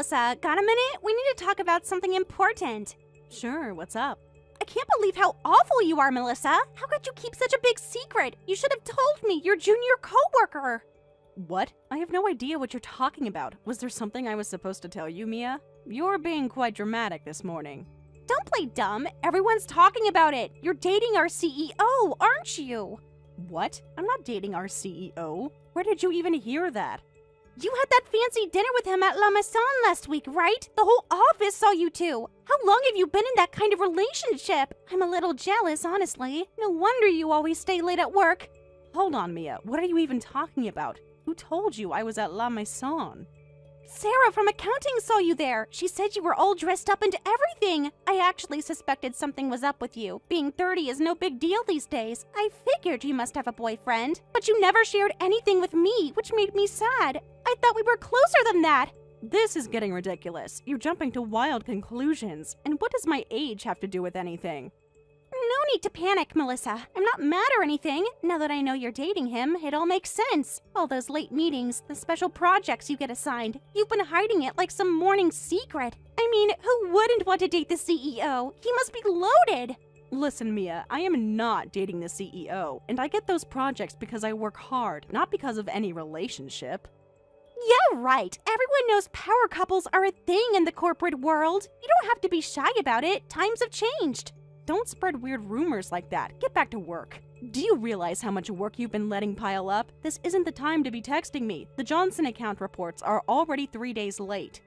Melissa, got a minute? We need to talk about something important. Sure, what's up? I can't believe how awful you are, Melissa. How could you keep such a big secret? You should have told me, your junior coworker. What? I have no idea what you're talking about. Was there something I was supposed to tell you, Mia? You're being quite dramatic this morning. Don't play dumb. Everyone's talking about it. You're dating our CEO, aren't you? What? I'm not dating our CEO. Where did you even hear that? You had that fancy dinner with him at La Maison last week, right? The whole office saw you two. How long have you been in that kind of relationship? I'm a little jealous, honestly. No wonder you always stay late at work. Hold on, Mia. What are you even talking about? Who told you I was at La Maison? Sarah from accounting saw you there. She said you were all dressed up and everything. I actually suspected something was up with you. Being 30 is no big deal these days. I figured you must have a boyfriend. But you never shared anything with me, which made me sad. I thought we were closer than that. This is getting ridiculous. You're jumping to wild conclusions. And what does my age have to do with anything? No need to panic, Melissa. I'm not mad or anything. Now that I know you're dating him, it all makes sense. All those late meetings, the special projects you get assigned. You've been hiding it like some morning secret. I mean, who wouldn't want to date the CEO? He must be loaded. Listen, Mia, I am not dating the CEO, and I get those projects because I work hard, not because of any relationship. Yeah, right. Everyone knows power couples are a thing in the corporate world. You don't have to be shy about it. Times have changed. Don't spread weird rumors like that. Get back to work. Do you realize how much work you've been letting pile up? This isn't the time to be texting me. The Johnson account reports are already 3 days late.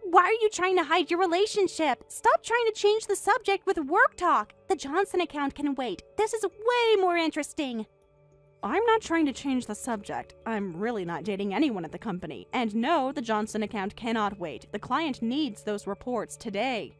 Why are you trying to hide your relationship? Stop trying to change the subject with work talk. The Johnson account can wait. This is way more interesting. I'm not trying to change the subject. I'm really not dating anyone at the company. And no, the Johnson account cannot wait. The client needs those reports today.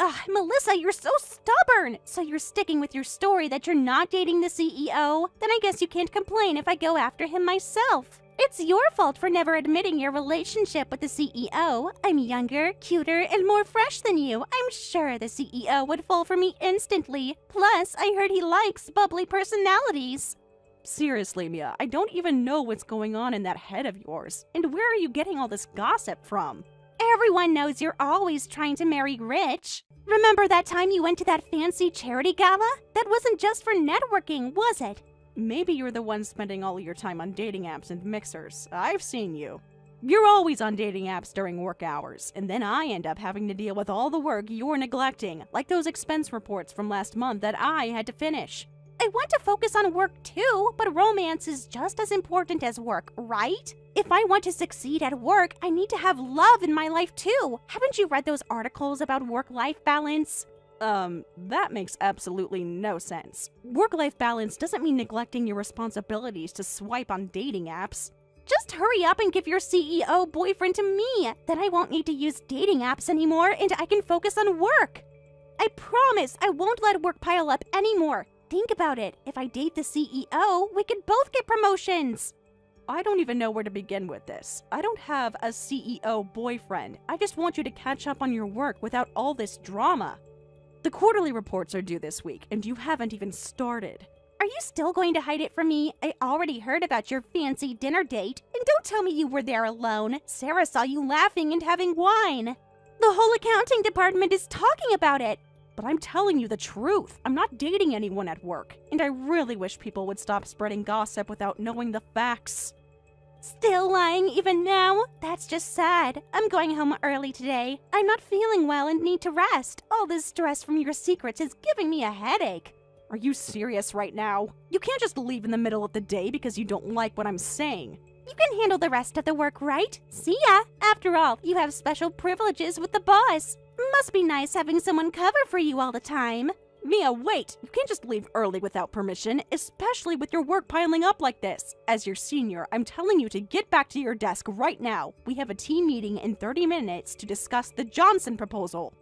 Ugh, Melissa, you're so stubborn! So you're sticking with your story that you're not dating the CEO? Then I guess you can't complain if I go after him myself. It's your fault for never admitting your relationship with the CEO. I'm younger, cuter, and more fresh than you. I'm sure the CEO would fall for me instantly. Plus, I heard he likes bubbly personalities. Seriously, Mia, I don't even know what's going on in that head of yours. And where are you getting all this gossip from? Everyone knows you're always trying to marry rich. Remember that time you went to that fancy charity gala? That wasn't just for networking, was it? Maybe you're the one spending all your time on dating apps and mixers. I've seen you. You're always on dating apps during work hours, and then I end up having to deal with all the work you're neglecting, like those expense reports from last month that I had to finish. I want to focus on work too, but romance is just as important as work, right? If I want to succeed at work, I need to have love in my life too. Haven't you read those articles about work-life balance? That makes absolutely no sense. Work-life balance doesn't mean neglecting your responsibilities to swipe on dating apps. Just hurry up and give your CEO boyfriend to me. Then I won't need to use dating apps anymore and I can focus on work. I promise I won't let work pile up anymore. Think about it. If I date the CEO, we could both get promotions. I don't even know where to begin with this. I don't have a CEO boyfriend. I just want you to catch up on your work without all this drama. The quarterly reports are due this week, and you haven't even started. Are you still going to hide it from me? I already heard about your fancy dinner date. And don't tell me you were there alone. Sarah saw you laughing and having wine. The whole accounting department is talking about it. But I'm telling you the truth. I'm not dating anyone at work. And I really wish people would stop spreading gossip without knowing the facts. Still lying even now? That's just sad. I'm going home early today. I'm not feeling well and need to rest. All this stress from your secrets is giving me a headache. Are you serious right now? You can't just leave in the middle of the day because you don't like what I'm saying. You can handle the rest of the work, right? See ya! After all, you have special privileges with the boss. Must be nice having someone cover for you all the time. Mia, wait! You can't just leave early without permission, especially with your work piling up like this. As your senior, I'm telling you to get back to your desk right now. We have a team meeting in 30 minutes to discuss the Johnson proposal.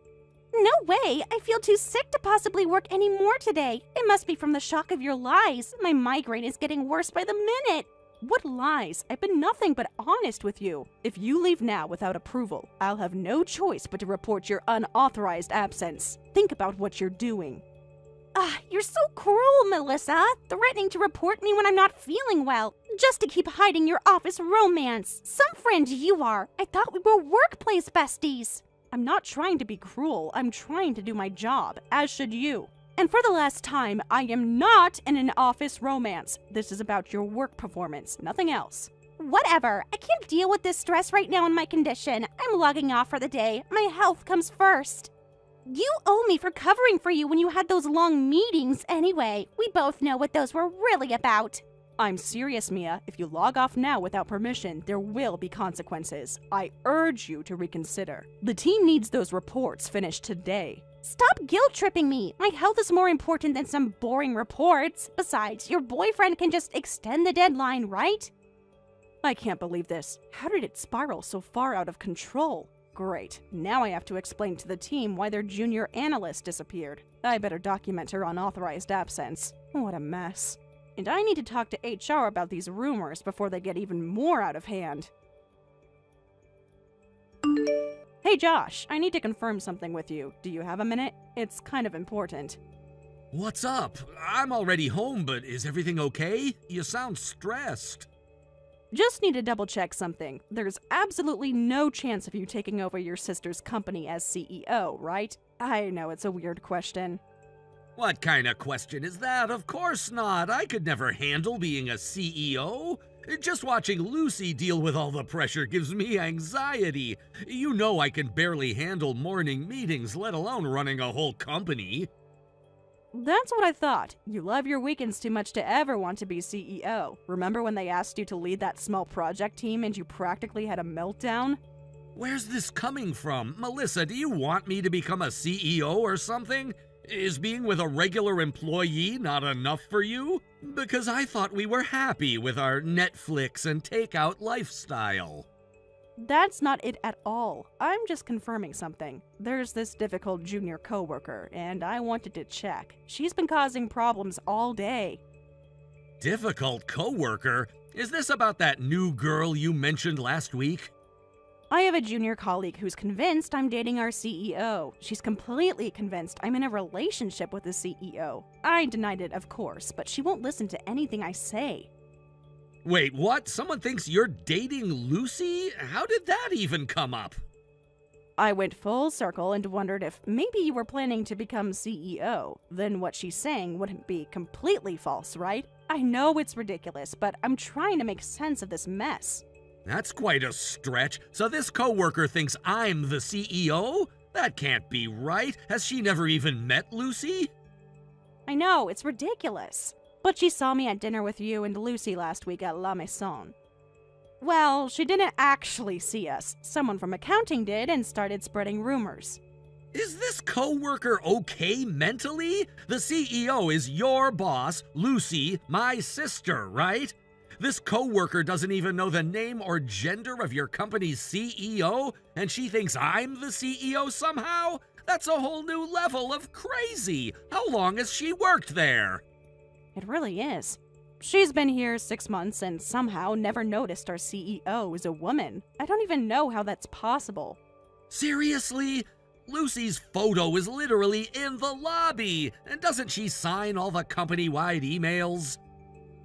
No way! I feel too sick to possibly work any more today. It must be from the shock of your lies. My migraine is getting worse by the minute. What lies? I've been nothing but honest with you. If you leave now without approval, I'll have no choice but to report your unauthorized absence. Think about what you're doing. You're so cruel, Melissa, threatening to report me when I'm not feeling well, just to keep hiding your office romance. Some friend you are. I thought we were workplace besties. I'm not trying to be cruel. I'm trying to do my job, as should you. And for the last time, I am not in an office romance. This is about your work performance, nothing else. Whatever. I can't deal with this stress right now in my condition. I'm logging off for the day. My health comes first. You owe me for covering for you when you had those long meetings anyway. We both know what those were really about. I'm serious, Mia. If you log off now without permission, there will be consequences. I urge you to reconsider. The team needs those reports finished today. Stop guilt-tripping me. My health is more important than some boring reports. Besides, your boyfriend can just extend the deadline, right? I can't believe this. How did it spiral so far out of control? Great. Now I have to explain to the team why their junior analyst disappeared. I better document her unauthorized absence. What a mess. And I need to talk to HR about these rumors before they get even more out of hand. Hey Josh, I need to confirm something with you. Do you have a minute? It's kind of important. What's up? I'm already home, but is everything okay? You sound stressed. Just need to double check something. There's absolutely no chance of you taking over your sister's company as CEO, right? I know it's a weird question. What kind of question is that? Of course not. I could never handle being a CEO. Just watching Lucy deal with all the pressure gives me anxiety. You know I can barely handle morning meetings, let alone running a whole company. That's what I thought. You love your weekends too much to ever want to be CEO. Remember when they asked you to lead that small project team and you practically had a meltdown? Where's this coming from? Melissa, do you want me to become a CEO or something? Is being with a regular employee not enough for you? Because I thought we were happy with our Netflix and takeout lifestyle. That's not it at all. I'm just confirming something. There's this difficult junior coworker, and I wanted to check. She's been causing problems all day. Difficult coworker? Is this about that new girl you mentioned last week? I have a junior colleague who's convinced I'm dating our CEO. She's completely convinced I'm in a relationship with the CEO. I denied it, of course, but she won't listen to anything I say. Wait, what? Someone thinks you're dating Lucy? How did that even come up? I went full circle and wondered if maybe you were planning to become CEO. Then what she's saying wouldn't be completely false, right? I know it's ridiculous, but I'm trying to make sense of this mess. That's quite a stretch. So this coworker thinks I'm the CEO? That can't be right. Has she never even met Lucy? I know, it's ridiculous. But she saw me at dinner with you and Lucy last week at La Maison. Well, she didn't actually see us. Someone from accounting did and started spreading rumors. Is this coworker okay mentally? The CEO is your boss, Lucy, my sister, right? This coworker doesn't even know the name or gender of your company's CEO, and she thinks I'm the CEO somehow? That's a whole new level of crazy. How long has she worked there? It really is. She's been here 6 months and somehow never noticed our CEO is a woman. I don't even know how that's possible. Seriously? Lucy's photo is literally in the lobby, and doesn't she sign all the company-wide emails?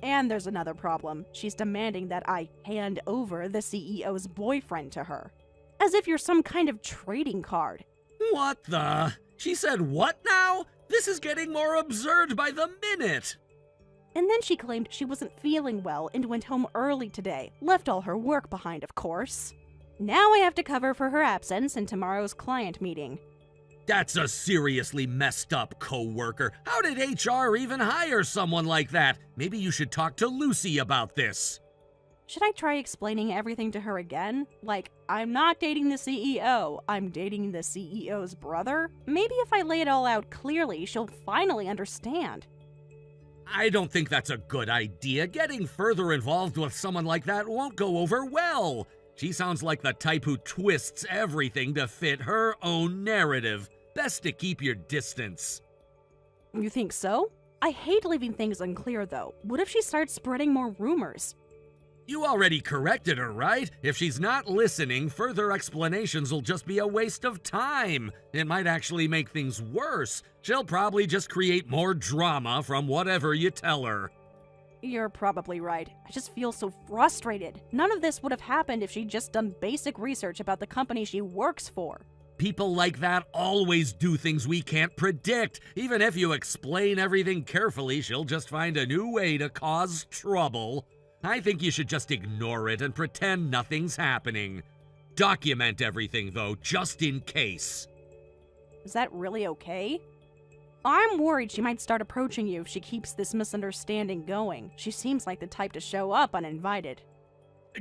And there's another problem. She's demanding that I hand over the CEO's boyfriend to her. As if you're some kind of trading card. What the? She said what now? This is getting more absurd by the minute. And then she claimed she wasn't feeling well and went home early today. Left all her work behind, of course. Now I have to cover for her absence in tomorrow's client meeting. That's a seriously messed up coworker. How did HR even hire someone like that? Maybe you should talk to Lucy about this. Should I try explaining everything to her again? Like, I'm not dating the CEO, I'm dating the CEO's brother? Maybe if I lay it all out clearly, she'll finally understand. I don't think that's a good idea. Getting further involved with someone like that won't go over well. She sounds like the type who twists everything to fit her own narrative. Best to keep your distance. You think so? I hate leaving things unclear, though. What if she starts spreading more rumors? You already corrected her, right? If she's not listening, further explanations will just be a waste of time. It might actually make things worse. She'll probably just create more drama from whatever you tell her. You're probably right. I just feel so frustrated. None of this would have happened if she'd just done basic research about the company she works for. People like that always do things we can't predict. Even if you explain everything carefully, she'll just find a new way to cause trouble. I think you should just ignore it and pretend nothing's happening. Document everything, though, just in case. Is that really okay? I'm worried she might start approaching you if she keeps this misunderstanding going. She seems like the type to show up uninvited.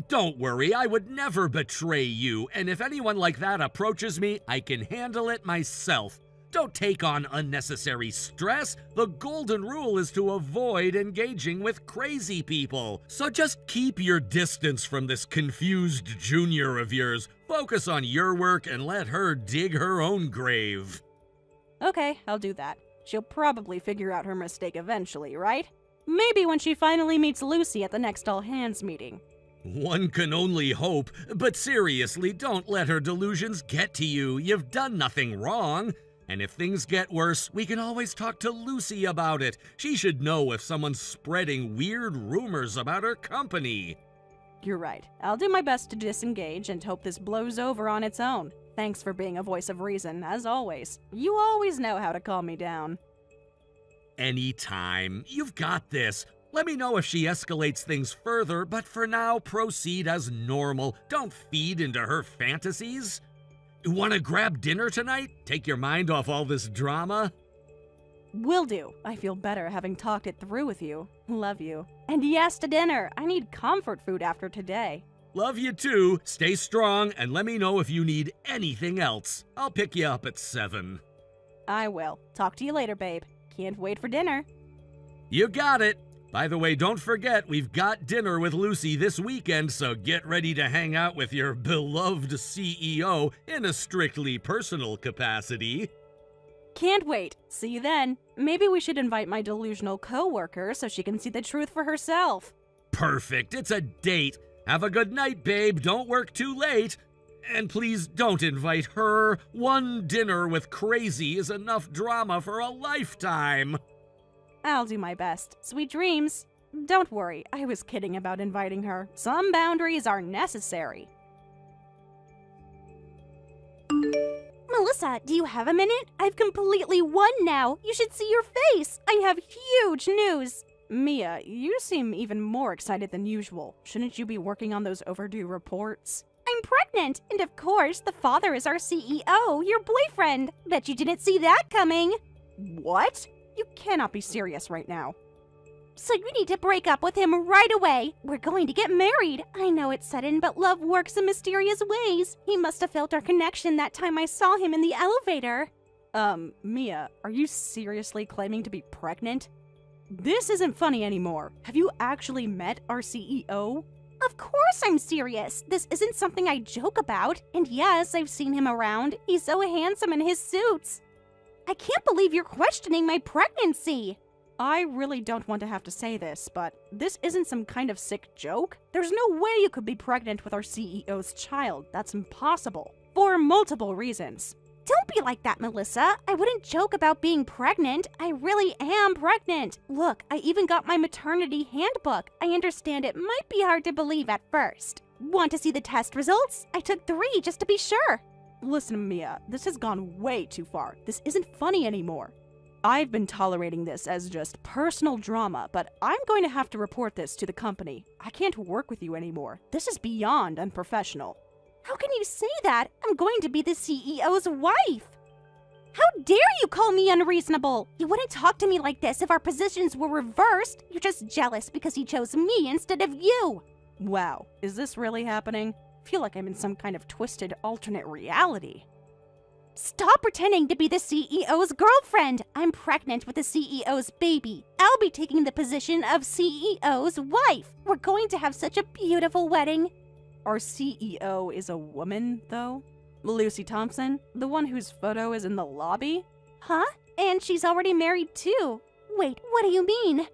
Don't worry, I would never betray you, and if anyone like that approaches me, I can handle it myself. Don't take on unnecessary stress. The golden rule is to avoid engaging with crazy people. So just keep your distance from this confused junior of yours. Focus on your work and let her dig her own grave. Okay, I'll do that. She'll probably figure out her mistake eventually, right? Maybe when she finally meets Lucy at the next all-hands meeting. One can only hope, but seriously, don't let her delusions get to you. You've done nothing wrong. And if things get worse, we can always talk to Lucy about it. She should know if someone's spreading weird rumors about her company. You're right. I'll do my best to disengage and hope this blows over on its own. Thanks for being a voice of reason, as always. You always know how to calm me down. Anytime. You've got this. Let me know if she escalates things further, but for now, proceed as normal. Don't feed into her fantasies. Want to grab dinner tonight? Take your mind off all this drama? Will do. I feel better having talked it through with you. Love you. And yes to dinner. I need comfort food after today. Love you too. Stay strong and let me know if you need anything else. I'll pick you up at 7. I will. Talk to you later, babe. Can't wait for dinner. You got it. By the way, don't forget, we've got dinner with Lucy this weekend, so get ready to hang out with your beloved CEO in a strictly personal capacity. Can't wait. See you then. Maybe we should invite my delusional co-worker so she can see the truth for herself. Perfect. It's a date. Have a good night, babe. Don't work too late. And please don't invite her. One dinner with crazy is enough drama for a lifetime. I'll do my best. Sweet dreams. Don't worry, I was kidding about inviting her. Some boundaries are necessary. Melissa, do you have a minute? I've completely won now. You should see your face. I have huge news. Mia, you seem even more excited than usual. Shouldn't you be working on those overdue reports? I'm pregnant, and of course, the father is our CEO, your boyfriend. Bet you didn't see that coming. What? You cannot be serious right now. So you need to break up with him right away. We're going to get married. I know it's sudden, but love works in mysterious ways. He must have felt our connection that time I saw him in the elevator. Mia, are you seriously claiming to be pregnant? This isn't funny anymore. Have you actually met our CEO? Of course I'm serious. This isn't something I joke about. And yes, I've seen him around. He's so handsome in his suits. I can't believe you're questioning my pregnancy. I really don't want to have to say this, but this isn't some kind of sick joke. There's no way you could be pregnant with our CEO's child. That's impossible. For multiple reasons. Don't be like that, Melissa. I wouldn't joke about being pregnant. I really am pregnant. Look, I even got my maternity handbook. I understand it might be hard to believe at first. Want to see the test results? I took 3 just to be sure. Listen, Mia, this has gone way too far. This isn't funny anymore. I've been tolerating this as just personal drama, but I'm going to have to report this to the company. I can't work with you anymore. This is beyond unprofessional. How can you say that? I'm going to be the CEO's wife. How dare you call me unreasonable? You wouldn't talk to me like this if our positions were reversed. You're just jealous because he chose me instead of you. Wow, is this really happening? I feel like I'm in some kind of twisted alternate reality. Stop pretending to be the CEO's girlfriend. I'm pregnant with the CEO's baby. I'll be taking the position of CEO's wife. We're going to have such a beautiful wedding. Our CEO is a woman, though? Lucy Thompson? The one whose photo is in the lobby? Huh? And she's already married too. Wait, what do you mean?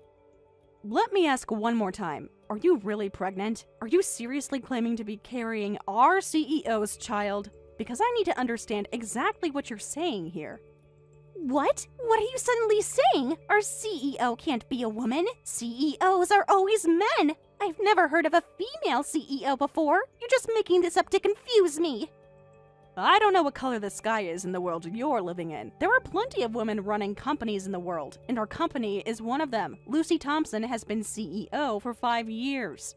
Let me ask one more time. Are you really pregnant? Are you seriously claiming to be carrying our CEO's child? Because I need to understand exactly what you're saying here. What? What are you suddenly saying? Our CEO can't be a woman. CEOs are always men. I've never heard of a female CEO before. You're just making this up to confuse me. I don't know what color the sky is in the world you're living in. There are plenty of women running companies in the world, and our company is one of them. Lucy Thompson has been CEO for 5 years.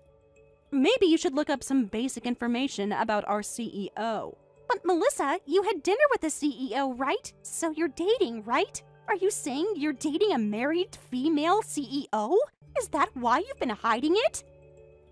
Maybe you should look up some basic information about our CEO. But Melissa, you had dinner with the CEO, right? So you're dating, right? Are you saying you're dating a married female CEO? Is that why you've been hiding it?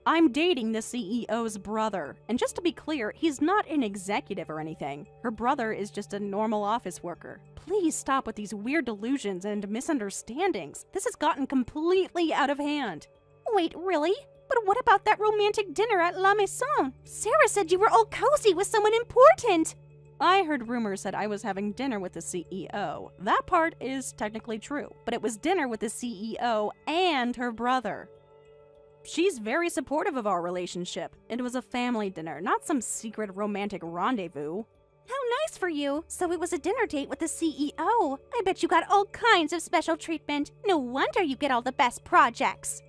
I'm dating the CEO's brother, and just to be clear, he's not an executive or anything. Her brother is just a normal office worker. Please stop with these weird delusions and misunderstandings. This has gotten completely out of hand. Wait, really? But what about that romantic dinner at La Maison? Sarah said you were all cozy with someone important. I heard rumors that I was having dinner with the CEO. That part is technically true, but it was dinner with the CEO and her brother. She's very supportive of our relationship. It was a family dinner, not some secret romantic rendezvous. How nice for you. So it was a dinner date with the CEO. I bet you got all kinds of special treatment. No wonder you get all the best projects.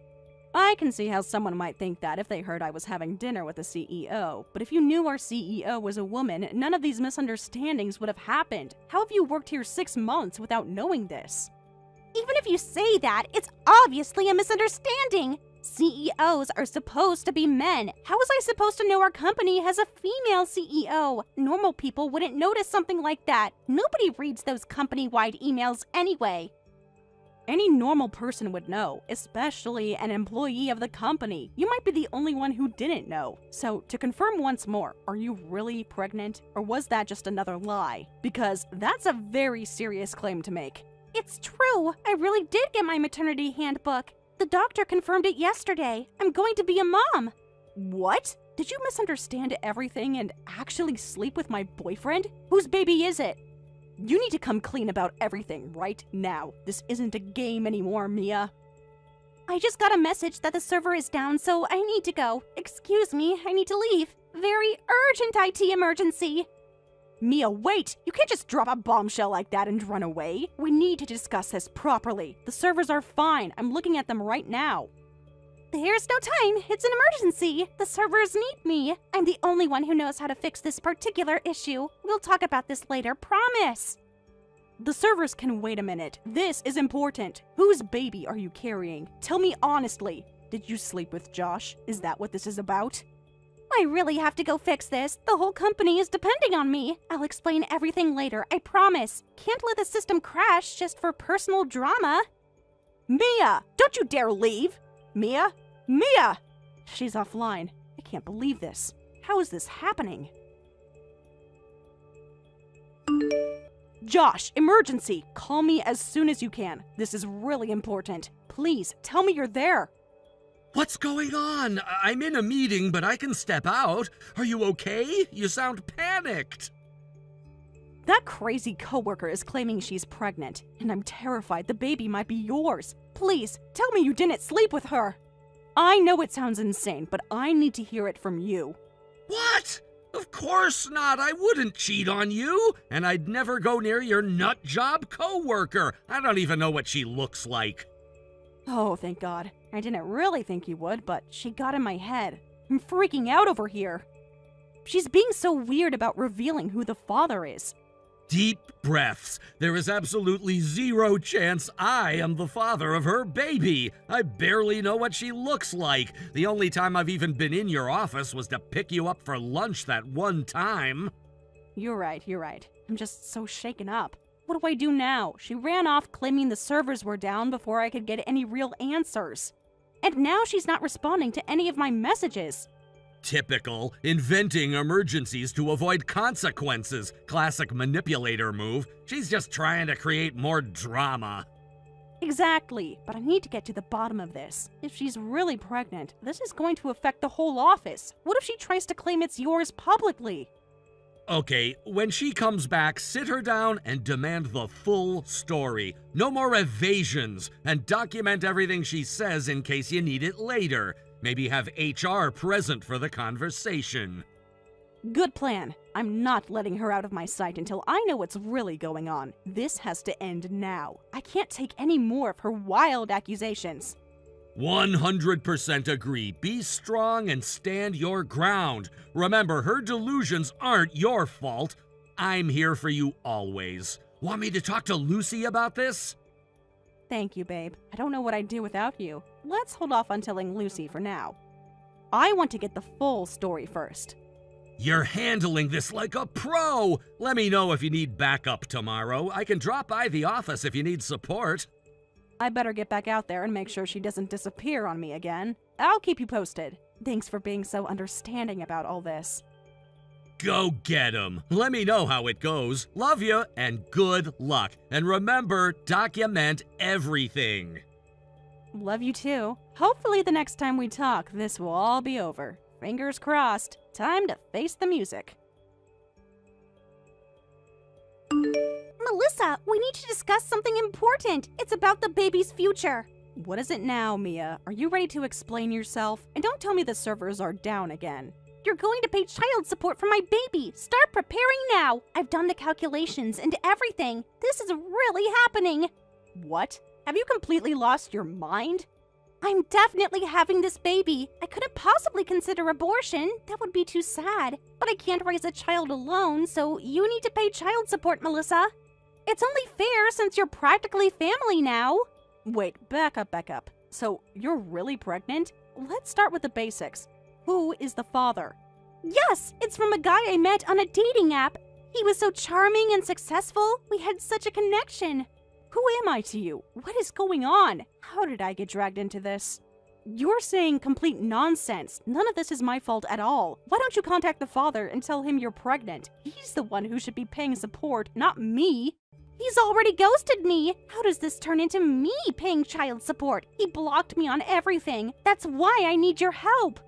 I can see how someone might think that if they heard I was having dinner with the CEO, but if you knew our CEO was a woman, none of these misunderstandings would have happened. How have you worked here 6 months without knowing this? Even if you say that, it's obviously a misunderstanding. CEOs are supposed to be men. How was I supposed to know our company has a female CEO? Normal people wouldn't notice something like that. Nobody reads those company-wide emails anyway. Any normal person would know, especially an employee of the company. You might be the only one who didn't know. So, to confirm once more, are you really pregnant? Or was that just another lie? Because that's a very serious claim to make. It's true. I really did get my maternity handbook. The doctor confirmed it yesterday. I'm going to be a mom. What? Did you misunderstand everything and actually sleep with my boyfriend? Whose baby is it? You need to come clean about everything right now. This isn't a game anymore, Mia. I just got a message that the server is down, so I need to go. Excuse me, I need to leave. Very urgent IT emergency. Mia, wait! You can't just drop a bombshell like that and run away. We need to discuss this properly. The servers are fine. I'm looking at them right now. There's no time. It's an emergency. The servers need me. I'm the only one who knows how to fix this particular issue. We'll talk about this later, promise. The servers can wait a minute. This is important. Whose baby are you carrying? Tell me honestly. Did you sleep with Josh? Is that what this is about? I really have to go fix this. The whole company is depending on me. I'll explain everything later, I promise. Can't let the system crash just for personal drama. Mia! Don't you dare leave! Mia? Mia! She's offline. I can't believe this. How is this happening? Josh, emergency! Call me as soon as you can. This is really important. Please, tell me you're there. What's going on? I'm in a meeting, but I can step out. Are you okay? You sound panicked. That crazy coworker is claiming she's pregnant, and I'm terrified the baby might be yours. Please, tell me you didn't sleep with her. I know it sounds insane, but I need to hear it from you. What? Of course not. I wouldn't cheat on you, and I'd never go near your nut job coworker. I don't even know what she looks like. Oh, thank God. I didn't really think you would, but she got in my head. I'm freaking out over here. She's being so weird about revealing who the father is. Deep breaths. There is absolutely zero chance I am the father of her baby. I barely know what she looks like. The only time I've even been in your office was to pick you up for lunch that one time. You're right. I'm just so shaken up. What do I do now? She ran off claiming the servers were down before I could get any real answers. And now she's not responding to any of my messages. Typical. Inventing emergencies to avoid consequences. Classic manipulator move. She's just trying to create more drama. Exactly, but I need to get to the bottom of this. If she's really pregnant, this is going to affect the whole office. What if she tries to claim it's yours publicly? Okay, when she comes back, sit her down and demand the full story. No more evasions, and document everything she says in case you need it later. Maybe have HR present for the conversation. Good plan. I'm not letting her out of my sight until I know what's really going on. This has to end now. I can't take any more of her wild accusations. 100% agree. Be strong and stand your ground. Remember, her delusions aren't your fault. I'm here for you always. Want me to talk to Lucy about this? Thank you, babe. I don't know what I'd do without you. Let's hold off on telling Lucy for now. I want to get the full story first. You're handling this like a pro. Let me know if you need backup tomorrow. I can drop by the office if you need support. I better get back out there and make sure she doesn't disappear on me again. I'll keep you posted. Thanks for being so understanding about all this. Go get 'em. Let me know how it goes. Love you and good luck. And remember, document everything. Love you too. Hopefully the next time we talk, this will all be over. Fingers crossed. Time to face the music. Melissa, we need to discuss something important. It's about the baby's future. What is it now, Mia? Are you ready to explain yourself? And don't tell me the servers are down again. You're going to pay child support for my baby. Start preparing now. I've done the calculations and everything. This is really happening. What? Have you completely lost your mind? I'm definitely having this baby. I couldn't possibly consider abortion. That would be too sad. But I can't raise a child alone, so you need to pay child support, Melissa. It's only fair since you're practically family now. Wait, back up. So, you're really pregnant? Let's start with the basics. Who is the father? Yes, it's from a guy I met on a dating app. He was so charming and successful. We had such a connection. Who am I to you? What is going on? How did I get dragged into this? You're saying complete nonsense. None of this is my fault at all. Why don't you contact the father and tell him you're pregnant? He's the one who should be paying support, not me. He's already ghosted me. How does this turn into me paying child support? He blocked me on everything. That's why I need your help.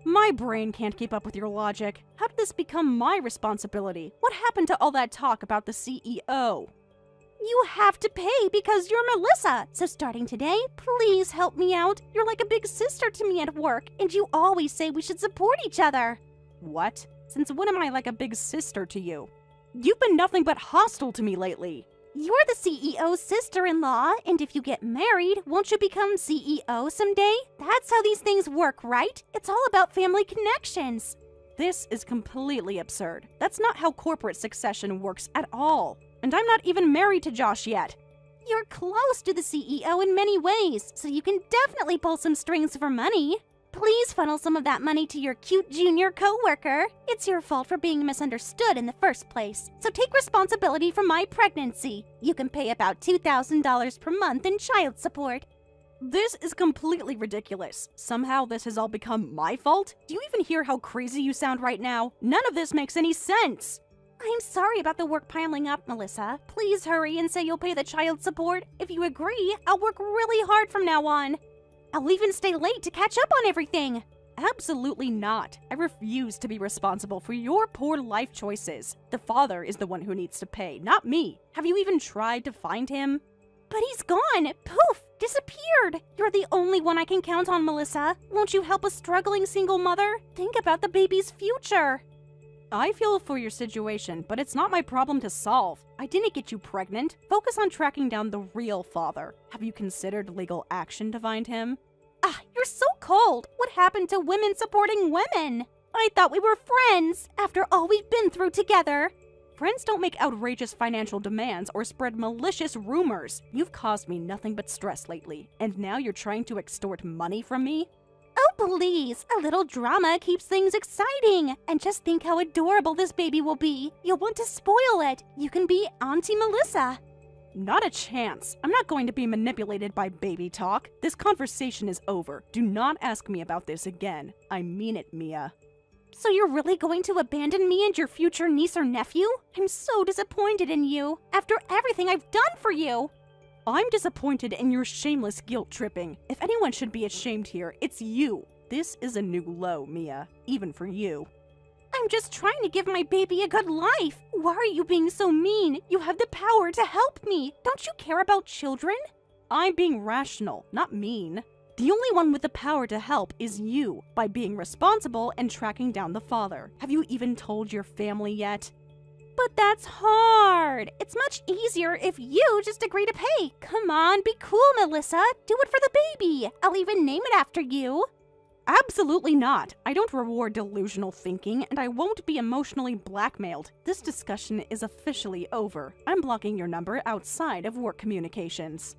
My brain can't keep up with your logic. How did this become my responsibility? What happened to all that talk about the CEO? You have to pay because you're Melissa. So starting today, please help me out. You're like a big sister to me at work, and you always say we should support each other. What? Since when am I like a big sister to you? You've been nothing but hostile to me lately. You're the CEO's sister-in-law, and if you get married, won't you become CEO someday? That's how these things work, right? It's all about family connections. This is completely absurd. That's not how corporate succession works at all. And I'm not even married to Josh yet. You're close to the CEO in many ways, so you can definitely pull some strings for money. Please funnel some of that money to your cute junior coworker. It's your fault for being misunderstood in the first place. So take responsibility for my pregnancy. You can pay about $2,000 per month in child support. This is completely ridiculous. Somehow this has all become my fault? Do you even hear how crazy you sound right now? None of this makes any sense. I'm sorry about the work piling up, Melissa. Please hurry and say you'll pay the child support. If you agree, I'll work really hard from now on. I'll even stay late to catch up on everything. Absolutely not. I refuse to be responsible for your poor life choices. The father is the one who needs to pay, not me. Have you even tried to find him? But he's gone. Poof! Disappeared. You're the only one I can count on, Melissa. Won't you help a struggling single mother? Think about the baby's future. I feel for your situation, but it's not my problem to solve. I didn't get you pregnant. Focus on tracking down the real father. Have you considered legal action to find him? Ah, you're so cold. What happened to women supporting women? I thought we were friends after all we've been through together. Friends don't make outrageous financial demands or spread malicious rumors. You've caused me nothing but stress lately, and now you're trying to extort money from me? Oh, please. A little drama keeps things exciting. And just think how adorable this baby will be. You'll want to spoil it. You can be Auntie Melissa. Not a chance. I'm not going to be manipulated by baby talk. This conversation is over. Do not ask me about this again. I mean it, Mia. So you're really going to abandon me and your future niece or nephew? I'm so disappointed in you. After everything I've done for you. I'm disappointed in your shameless guilt tripping. If anyone should be ashamed here, it's you. This is a new low, Mia. Even for you. I'm just trying to give my baby a good life. Why are you being so mean? You have the power to help me. Don't you care about children? I'm being rational, not mean. The only one with the power to help is you, by being responsible and tracking down the father. Have you even told your family yet? But that's hard. It's much easier if you just agree to pay. Come on, be cool, Melissa. Do it for the baby. I'll even name it after you. Absolutely not. I don't reward delusional thinking, and I won't be emotionally blackmailed. This discussion is officially over. I'm blocking your number outside of work communications.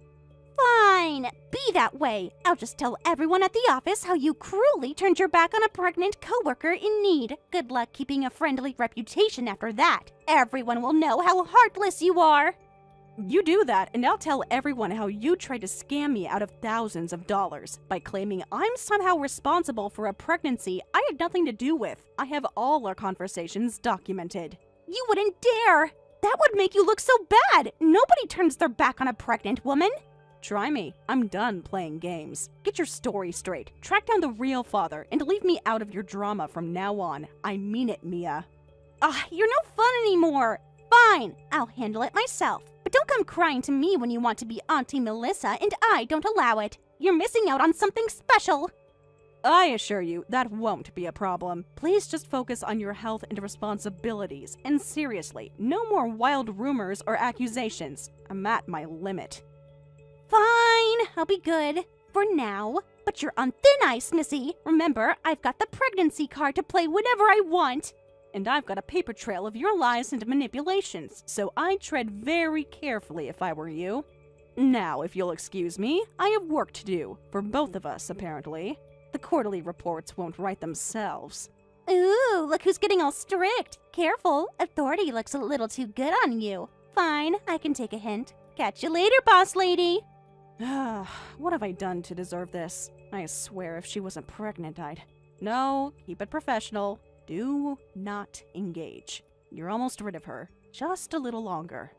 Fine. Be that way. I'll just tell everyone at the office how you cruelly turned your back on a pregnant coworker in need. Good luck keeping a friendly reputation after that. Everyone will know how heartless you are. You do that, and I'll tell everyone how you tried to scam me out of thousands of dollars by claiming I'm somehow responsible for a pregnancy I had nothing to do with. I have all our conversations documented. You wouldn't dare. That would make you look so bad. Nobody turns their back on a pregnant woman. Try me. I'm done playing games. Get your story straight. Track down the real father and leave me out of your drama from now on. I mean it, Mia. You're no fun anymore. Fine, I'll handle it myself. But don't come crying to me when you want to be Auntie Melissa and I don't allow it. You're missing out on something special. I assure you, that won't be a problem. Please just focus on your health and responsibilities. And seriously, no more wild rumors or accusations. I'm at my limit. Fine, I'll be good. For now. But you're on thin ice, Missy. Remember, I've got the pregnancy card to play whenever I want. And I've got a paper trail of your lies and manipulations, so I'd tread very carefully if I were you. Now, if you'll excuse me, I have work to do. For both of us, apparently. The quarterly reports won't write themselves. Ooh, look who's getting all strict. Careful, authority looks a little too good on you. Fine, I can take a hint. Catch you later, boss lady. What have I done to deserve this? I swear if she wasn't pregnant, I'd... No, keep it professional. Do not engage. You're almost rid of her. Just a little longer.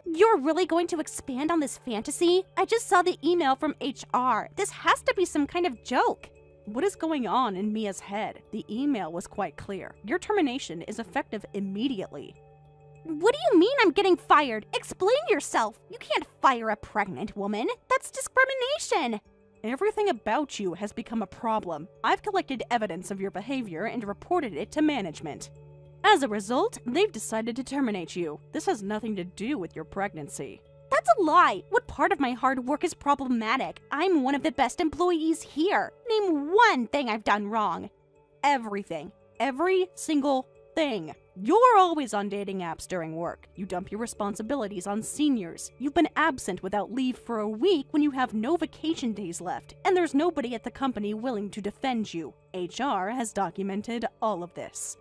You're really going to expand on this fantasy? I just saw the email from HR. This has to be some kind of joke. What is going on in Mia's head? The email was quite clear. Your termination is effective immediately. What do you mean I'm getting fired? Explain yourself. You can't fire a pregnant woman. That's discrimination. Everything about you has become a problem. I've collected evidence of your behavior and reported it to management. As a result, they've decided to terminate you. This has nothing to do with your pregnancy. That's a lie. What part of my hard work is problematic? I'm one of the best employees here. Name one thing I've done wrong. Everything. Every single thing. You're always on dating apps during work. You dump your responsibilities on seniors. You've been absent without leave for a week when you have no vacation days left, and there's nobody at the company willing to defend you. HR has documented all of this.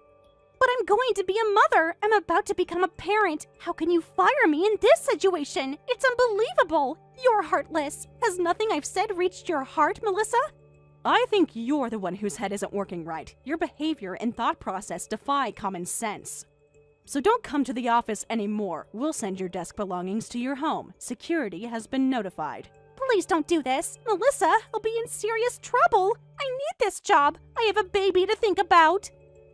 But I'm going to be a mother. I'm about to become a parent. How can you fire me in this situation? It's unbelievable. You're heartless. Has nothing I've said reached your heart, Melissa? I think you're the one whose head isn't working right. Your behavior and thought process defy common sense. So don't come to the office anymore. We'll send your desk belongings to your home. Security has been notified. Please don't do this. Melissa, I'll be in serious trouble. I need this job. I have a baby to think about.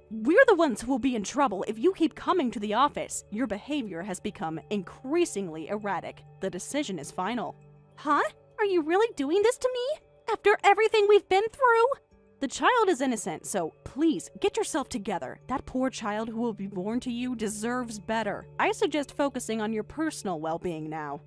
We're the ones who will be in trouble if you keep coming to the office. Your behavior has become increasingly erratic. The decision is final. Huh? Are you really doing this to me? After everything we've been through? The child is innocent, so please get yourself together. That poor child who will be born to you deserves better. I suggest focusing on your personal well-being now.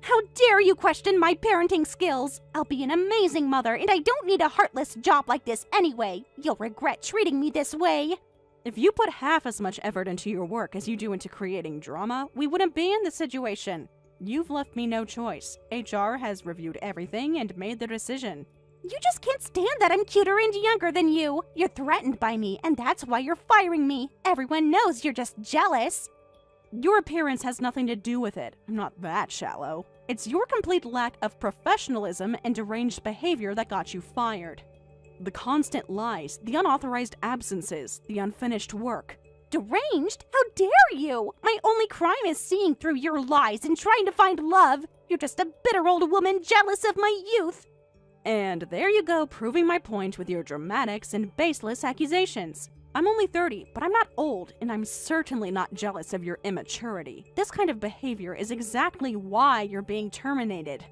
How dare you question my parenting skills? I'll be an amazing mother, and I don't need a heartless job like this anyway. You'll regret treating me this way. If you put half as much effort into your work as you do into creating drama, we wouldn't be in this situation. You've left me no choice. HR has reviewed everything and made their decision. You just can't stand that I'm cuter and younger than you. You're threatened by me, and that's why you're firing me. Everyone knows you're just jealous. Your appearance has nothing to do with it. I'm not that shallow. It's your complete lack of professionalism and deranged behavior that got you fired. The constant lies, the unauthorized absences, the unfinished work. Deranged? How dare you? My only crime is seeing through your lies and trying to find love. You're just a bitter old woman jealous of my youth. And there you go, proving my point with your dramatics and baseless accusations. I'm only 30, but I'm not old, and I'm certainly not jealous of your immaturity. This kind of behavior is exactly why you're being terminated.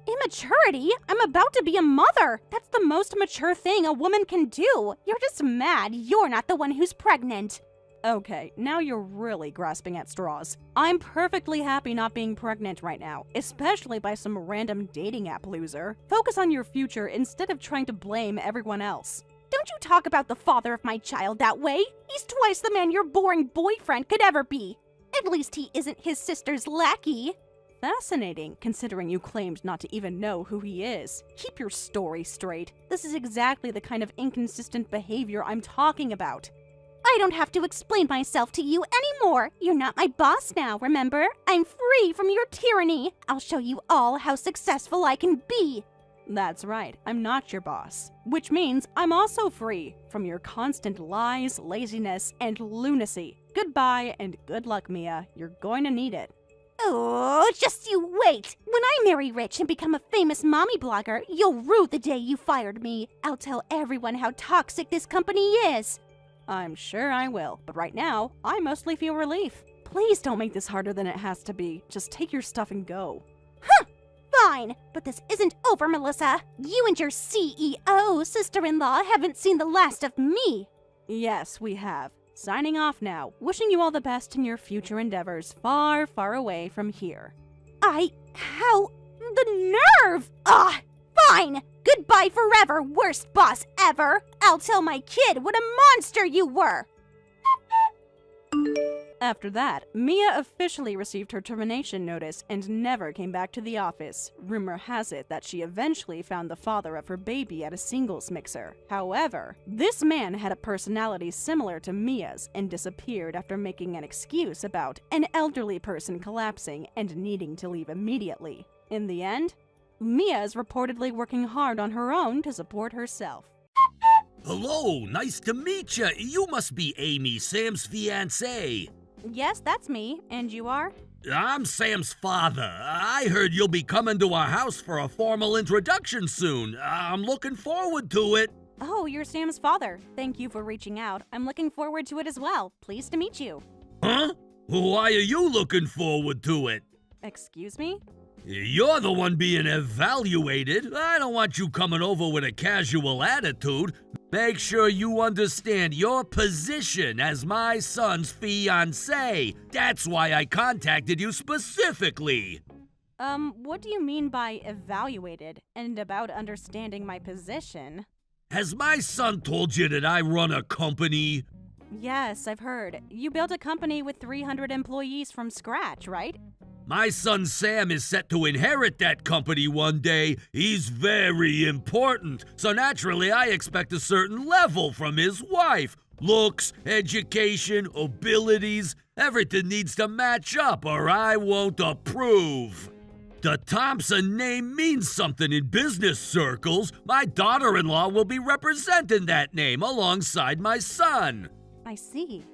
Immaturity? I'm about to be a mother. That's the most mature thing a woman can do. You're just mad you're not the one who's pregnant. Okay, now you're really grasping at straws. I'm perfectly happy not being pregnant right now, especially by some random dating app loser. Focus on your future instead of trying to blame everyone else. Don't you talk about the father of my child that way. He's twice the man your boring boyfriend could ever be. At least he isn't his sister's lackey. Fascinating, considering you claimed not to even know who he is. Keep your story straight. This is exactly the kind of inconsistent behavior I'm talking about. I don't have to explain myself to you anymore. You're not my boss now, remember? I'm free from your tyranny. I'll show you all how successful I can be. That's right, I'm not your boss. Which means I'm also free from your constant lies, laziness, and lunacy. Goodbye and good luck, Mia. You're going to need it. Oh, just you wait. When I marry rich and become a famous mommy blogger, you'll rue the day you fired me. I'll tell everyone how toxic this company is. I'm sure I will, but right now, I mostly feel relief. Please don't make this harder than it has to be. Just take your stuff and go. Huh! Fine, but this isn't over, Melissa. You and your CEO sister-in-law haven't seen the last of me. Yes, we have. Signing off now. Wishing you all the best in your future endeavors far, far away from here. How? The nerve! Fine! Goodbye forever, worst boss ever! I'll tell my kid what a monster you were! After that, Mia officially received her termination notice and never came back to the office. Rumor has it that she eventually found the father of her baby at a singles mixer. However, this man had a personality similar to Mia's and disappeared after making an excuse about an elderly person collapsing and needing to leave immediately. In the end, Mia is reportedly working hard on her own to support herself. Hello, nice to meet you. You must be Amy, Sam's fiancé. Yes, that's me. And you are? I'm Sam's father. I heard you'll be coming to our house for a formal introduction soon. I'm looking forward to it. Oh, you're Sam's father. Thank you for reaching out. I'm looking forward to it as well. Pleased to meet you. Huh? Why are you looking forward to it? Excuse me? You're the one being evaluated. I don't want you coming over with a casual attitude. Make sure you understand your position as my son's fiancé. That's why I contacted you specifically. What do you mean by evaluated and about understanding my position? Has my son told you that I run a company? Yes, I've heard. You built a company with 300 employees from scratch, right? My son Sam is set to inherit that company one day. He's very important, so naturally I expect a certain level from his wife. Looks, education, abilities, everything needs to match up or I won't approve. The Thompson name means something in business circles. My daughter-in-law will be representing that name alongside my son. I see.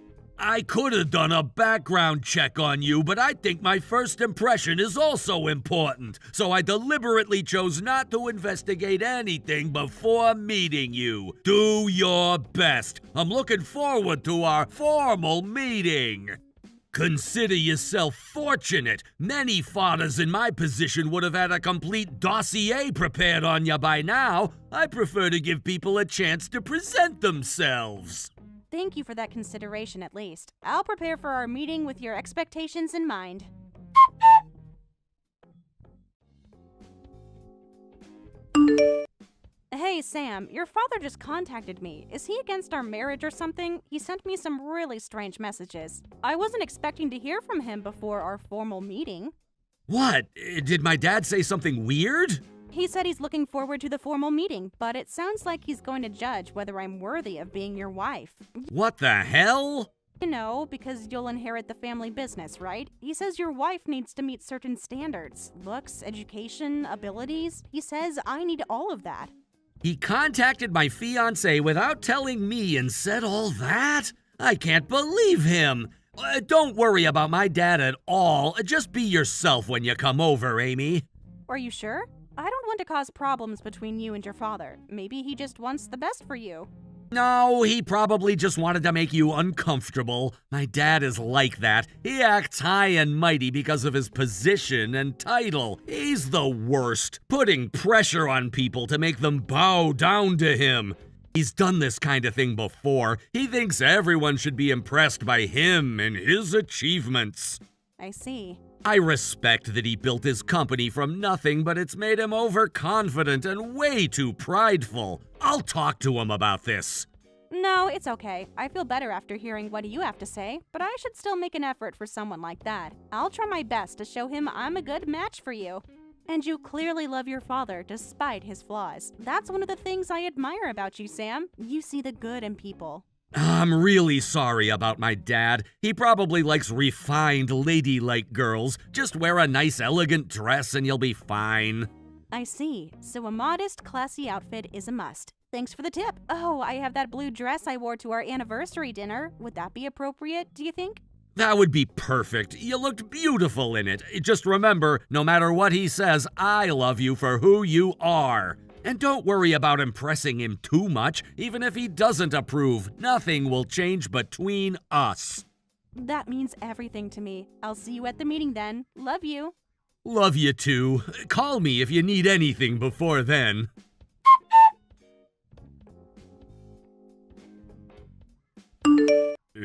I could have done a background check on you, but I think my first impression is also important, so I deliberately chose not to investigate anything before meeting you. Do your best. I'm looking forward to our formal meeting. Consider yourself fortunate. Many fathers in my position would have had a complete dossier prepared on you by now. I prefer to give people a chance to present themselves. Thank you for that consideration at least. I'll prepare for our meeting with your expectations in mind. Hey, Sam, your father just contacted me. Is he against our marriage or something? He sent me some really strange messages. I wasn't expecting to hear from him before our formal meeting. What? Did my dad say something weird? He said he's looking forward to the formal meeting, but it sounds like he's going to judge whether I'm worthy of being your wife. What the hell? You know, because you'll inherit the family business, right? He says your wife needs to meet certain standards. Looks, education, abilities. He says I need all of that. He contacted my fiancé without telling me and said all that? I can't believe him. Don't worry about my dad at all. Just be yourself when you come over, Amy. Are you sure? I don't want to cause problems between you and your father. Maybe he just wants the best for you. No, he probably just wanted to make you uncomfortable. My dad is like that. He acts high and mighty because of his position and title. He's the worst, putting pressure on people to make them bow down to him. He's done this kind of thing before. He thinks everyone should be impressed by him and his achievements. I see. I respect that he built his company from nothing, but it's made him overconfident and way too prideful. I'll talk to him about this. No, it's okay. I feel better after hearing what you have to say, but I should still make an effort for someone like that. I'll try my best to show him I'm a good match for you. And you clearly love your father despite his flaws. That's one of the things I admire about you, Sam. You see the good in people. I'm really sorry about my dad. He probably likes refined, ladylike girls. Just wear a nice, elegant dress and you'll be fine. I see. So a modest, classy outfit is a must. Thanks for the tip. Oh, I have that blue dress I wore to our anniversary dinner. Would that be appropriate, do you think? That would be perfect. You looked beautiful in it. Just remember, no matter what he says, I love you for who you are. And don't worry about impressing him too much. Even if he doesn't approve, nothing will change between us. That means everything to me. I'll see you at the meeting then. Love you. Love you too. Call me if you need anything before then.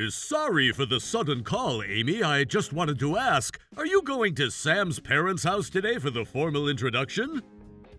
Sorry for the sudden call, Amy. I just wanted to ask, are you going to Sam's parents' house today for the formal introduction?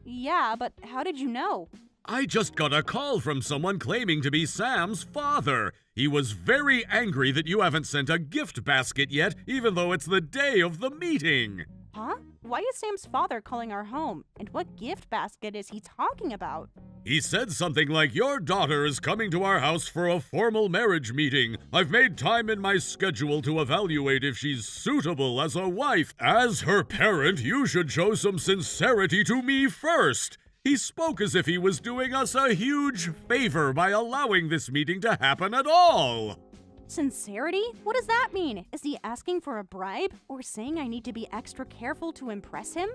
Yeah, but how did you know? I just got a call from someone claiming to be Sam's father. He was very angry that you haven't sent a gift basket yet, even though it's the day of the meeting. Huh? Why is Sam's father calling our home? And what gift basket is he talking about? He said something like, your daughter is coming to our house for a formal marriage meeting. I've made time in my schedule to evaluate if she's suitable as a wife. As her parent, you should show some sincerity to me first. He spoke as if he was doing us a huge favor by allowing this meeting to happen at all. Sincerity? What does that mean? Is he asking for a bribe? Or saying I need to be extra careful to impress him?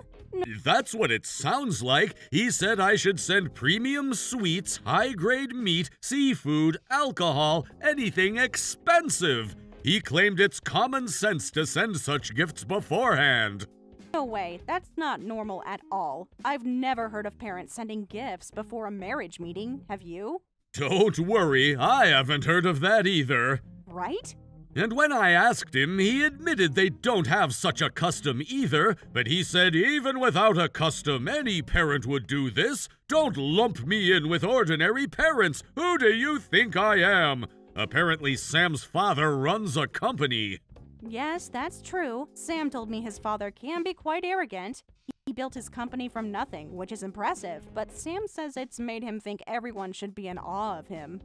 That's what it sounds like. He said I should send premium sweets, high-grade meat, seafood, alcohol, anything expensive. He claimed it's common sense to send such gifts beforehand. No way, that's not normal at all. I've never heard of parents sending gifts before a marriage meeting, have you? Don't worry, I haven't heard of that either. Right? And when I asked him, he admitted they don't have such a custom either, but he said even without a custom, any parent would do this. Don't lump me in with ordinary parents. Who do you think I am? Apparently Sam's father runs a company. Yes, that's true. Sam told me his father can be quite arrogant. He built his company from nothing, which is impressive, but Sam says it's made him think everyone should be in awe of him.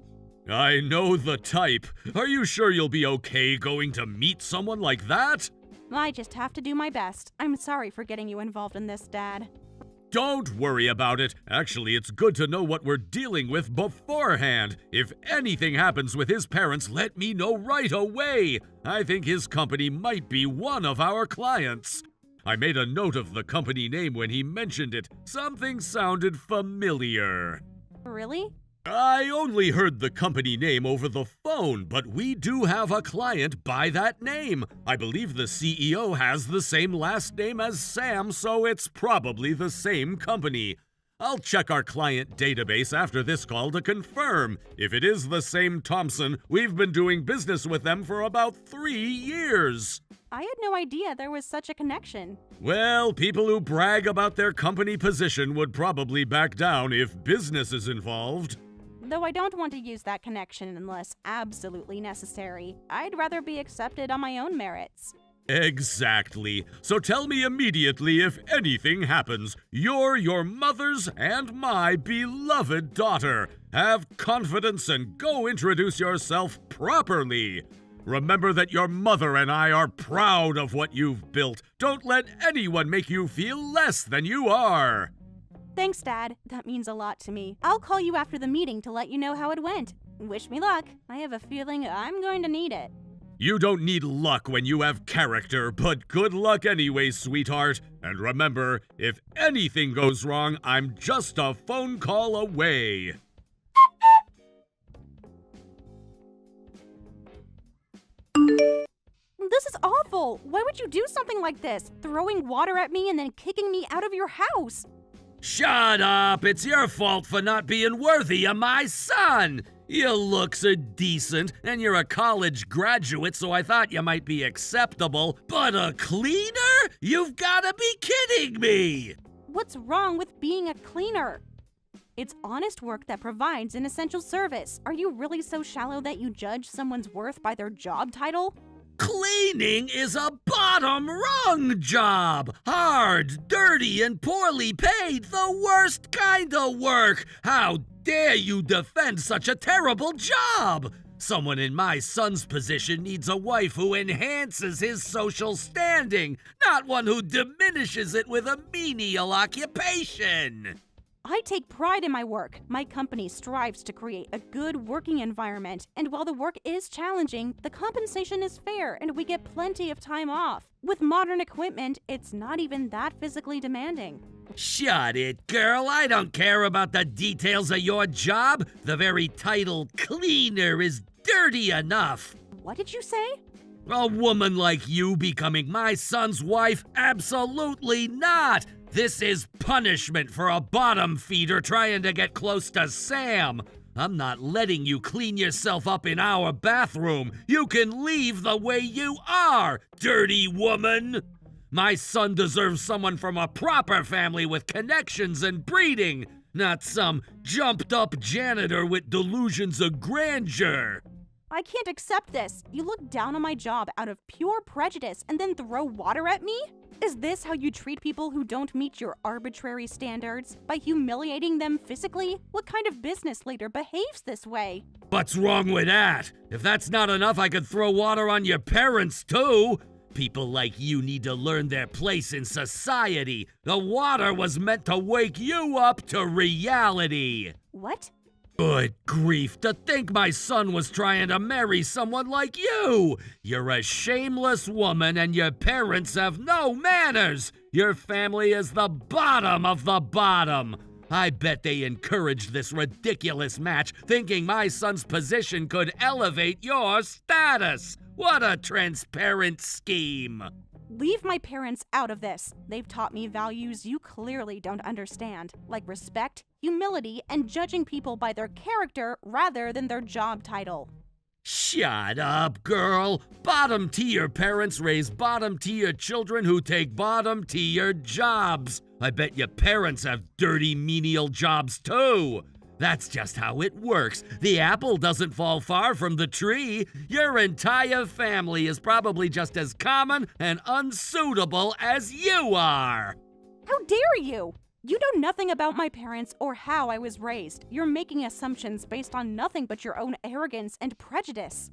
I know the type. Are you sure you'll be okay going to meet someone like that? I just have to do my best. I'm sorry for getting you involved in this, Dad. Don't worry about it. Actually, it's good to know what we're dealing with beforehand. If anything happens with his parents, let me know right away. I think his company might be one of our clients. I made a note of the company name when he mentioned it. Something sounded familiar. Really? I only heard the company name over the phone, but we do have a client by that name. I believe the CEO has the same last name as Sam, so it's probably the same company. I'll check our client database after this call to confirm. If it is the same Thompson, we've been doing business with them for about 3 years. I had no idea there was such a connection. Well, people who brag about their company position would probably back down if business is involved. Though I don't want to use that connection unless absolutely necessary. I'd rather be accepted on my own merits. Exactly. So tell me immediately if anything happens. You're your mother's and my beloved daughter. Have confidence and go introduce yourself properly. Remember that your mother and I are proud of what you've built. Don't let anyone make you feel less than you are. Thanks, Dad. That means a lot to me. I'll call you after the meeting to let you know how it went. Wish me luck. I have a feeling I'm going to need it. You don't need luck when you have character, but good luck anyway, sweetheart. And remember, if anything goes wrong, I'm just a phone call away. This is awful! Why would you do something like this? Throwing water at me and then kicking me out of your house? Shut up! It's your fault for not being worthy of my son! Your looks are decent, and you're a college graduate, so I thought you might be acceptable. But a cleaner? You've gotta be kidding me! What's wrong with being a cleaner? It's honest work that provides an essential service. Are you really so shallow that you judge someone's worth by their job title? Cleaning is a bottom rung job. Hard, dirty, and poorly paid. The worst kind of work. How dare you defend such a terrible job? Someone in my son's position needs a wife who enhances his social standing, not one who diminishes it with a menial occupation. I take pride in my work. My company strives to create a good working environment, and while the work is challenging, the compensation is fair and we get plenty of time off. With modern equipment, it's not even that physically demanding. Shut it, girl. I don't care about the details of your job. The very title cleaner is dirty enough. What did you say? A woman like you becoming my son's wife? Absolutely not! This is punishment for a bottom feeder trying to get close to Sam. I'm not letting you clean yourself up in our bathroom. You can leave the way you are, dirty woman. My son deserves someone from a proper family with connections and breeding, not some jumped-up janitor with delusions of grandeur. I can't accept this. You look down on my job out of pure prejudice and then throw water at me? Is this how you treat people who don't meet your arbitrary standards? By humiliating them physically? What kind of business leader behaves this way? What's wrong with that? If that's not enough, I could throw water on your parents, too. People like you need to learn their place in society. The water was meant to wake you up to reality. What? Good grief, to think my son was trying to marry someone like you! You're a shameless woman and your parents have no manners! Your family is the bottom of the bottom! I bet they encouraged this ridiculous match, thinking my son's position could elevate your status! What a transparent scheme! Leave my parents out of this. They've taught me values you clearly don't understand, like respect, humility, and judging people by their character rather than their job title. Shut up, girl! Bottom-tier parents raise bottom-tier children who take bottom-tier jobs. I bet your parents have dirty, menial jobs, too. That's just how it works. The apple doesn't fall far from the tree. Your entire family is probably just as common and unsuitable as you are. How dare you? You know nothing about my parents or how I was raised. You're making assumptions based on nothing but your own arrogance and prejudice.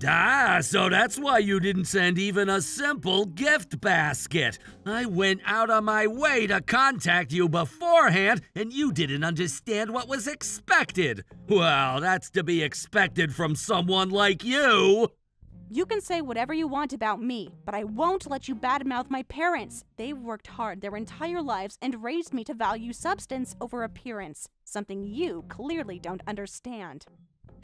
Ah, so that's why you didn't send even a simple gift basket. I went out of my way to contact you beforehand, and you didn't understand what was expected. Well, that's to be expected from someone like you. You can say whatever you want about me, but I won't let you badmouth my parents. They've worked hard their entire lives and raised me to value substance over appearance, something you clearly don't understand.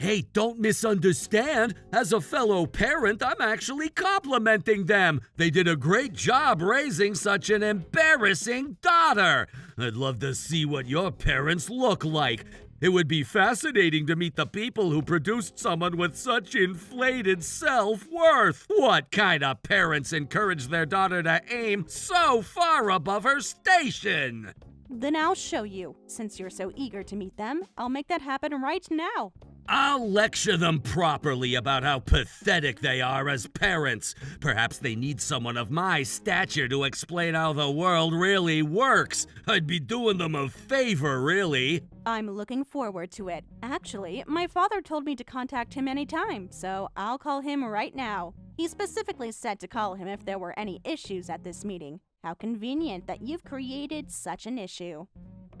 Hey, don't misunderstand. As a fellow parent, I'm actually complimenting them. They did a great job raising such an embarrassing daughter. I'd love to see what your parents look like. It would be fascinating to meet the people who produced someone with such inflated self-worth. What kind of parents encourage their daughter to aim so far above her station? Then I'll show you. Since you're so eager to meet them, I'll make that happen right now. I'll lecture them properly about how pathetic they are as parents. Perhaps they need someone of my stature to explain how the world really works. I'd be doing them a favor, really. I'm looking forward to it. Actually, my father told me to contact him anytime, so I'll call him right now. He specifically said to call him if there were any issues at this meeting. How convenient that you've created such an issue.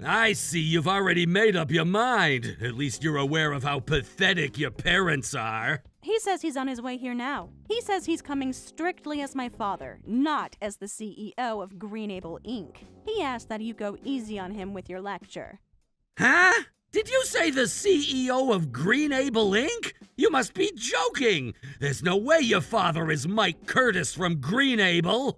I see you've already made up your mind. At least you're aware of how pathetic your parents are. He says he's on his way here now. He says he's coming strictly as my father, not as the CEO of Greenable Inc. He asked that you go easy on him with your lecture. Huh? Did you say the CEO of Greenable Inc.? You must be joking! There's no way your father is Mike Curtis from Greenable!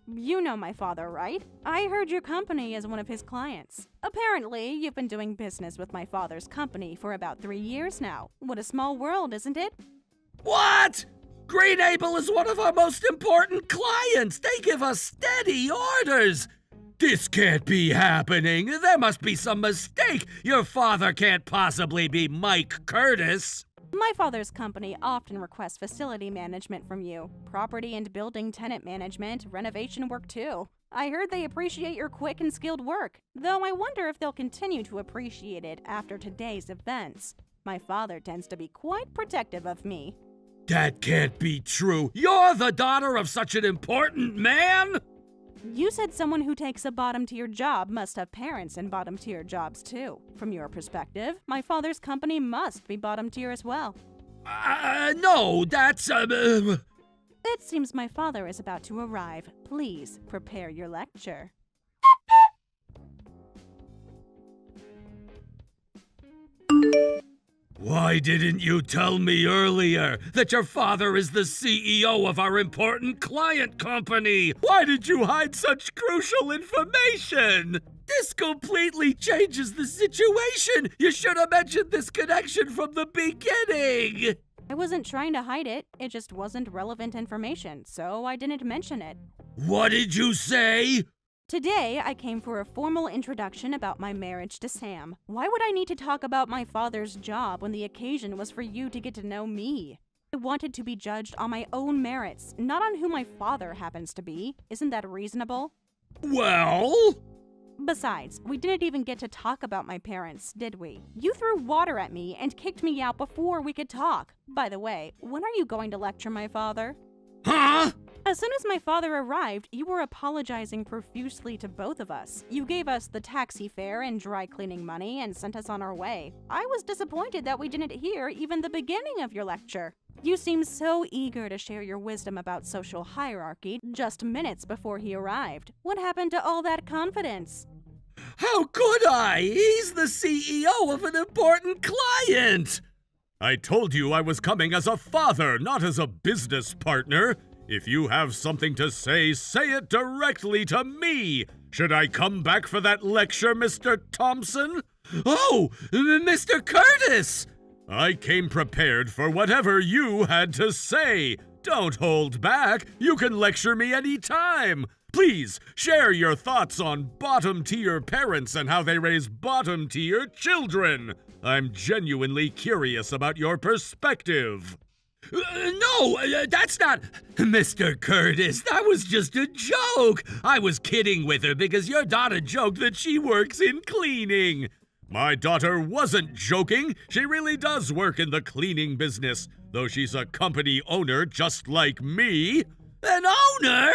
You know my father, right? I heard your company is one of his clients. Apparently, you've been doing business with my father's company for about 3 years now. What a small world, isn't it? What? Greenable is one of our most important clients! They give us steady orders! This can't be happening! There must be some mistake! Your father can't possibly be Mike Curtis! My father's company often requests facility management from you, property and building tenant management, renovation work too. I heard they appreciate your quick and skilled work, though I wonder if they'll continue to appreciate it after today's events. My father tends to be quite protective of me. That can't be true! You're the daughter of such an important man?! You said someone who takes a bottom-tier job must have parents in bottom-tier jobs too. From your perspective, my father's company must be bottom-tier as well. No, that's, It seems my father is about to arrive. Please prepare your lecture. Why didn't you tell me earlier that your father is the CEO of our important client company? Why did you hide such crucial information? This completely changes the situation. You should have mentioned this connection from the beginning. I wasn't trying to hide it. It just wasn't relevant information, so I didn't mention it. What did you say? Today, I came for a formal introduction about my marriage to Sam. Why would I need to talk about my father's job when the occasion was for you to get to know me? I wanted to be judged on my own merits, not on who my father happens to be. Isn't that reasonable? Well? Besides, we didn't even get to talk about my parents, did we? You threw water at me and kicked me out before we could talk. By the way, when are you going to lecture my father? Huh? As soon as my father arrived, you were apologizing profusely to both of us. You gave us the taxi fare and dry cleaning money and sent us on our way. I was disappointed that we didn't hear even the beginning of your lecture. You seemed so eager to share your wisdom about social hierarchy just minutes before he arrived. What happened to all that confidence? How could I? He's the CEO of an important client! I told you I was coming as a father, not as a business partner. If you have something to say it directly to me. Should I come back for that lecture, Mr. Thompson? Oh, Mr. Curtis! I came prepared for whatever you had to say. Don't hold back. You can lecture me any time. Please, share your thoughts on bottom-tier parents and how they raise bottom-tier children. I'm genuinely curious about your perspective. No, that's not... Mr. Curtis, that was just a joke. I was kidding with her because your daughter joked that she works in cleaning. My daughter wasn't joking. She really does work in the cleaning business, though she's a company owner just like me. An owner?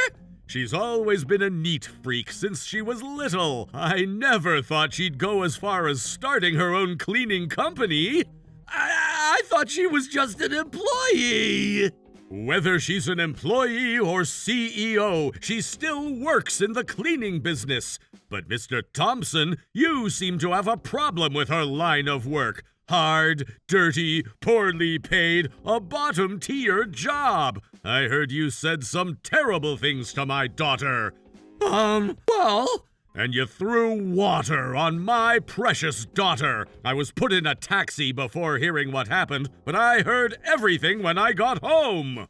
She's always been a neat freak since she was little. I never thought she'd go as far as starting her own cleaning company. I thought she was just an employee. Whether she's an employee or CEO, she still works in the cleaning business. But Mr. Thompson, you seem to have a problem with her line of work. Hard, dirty, poorly paid, a bottom-tier job. I heard you said some terrible things to my daughter. Well... And you threw water on my precious daughter. I was put in a taxi before hearing what happened, but I heard everything when I got home.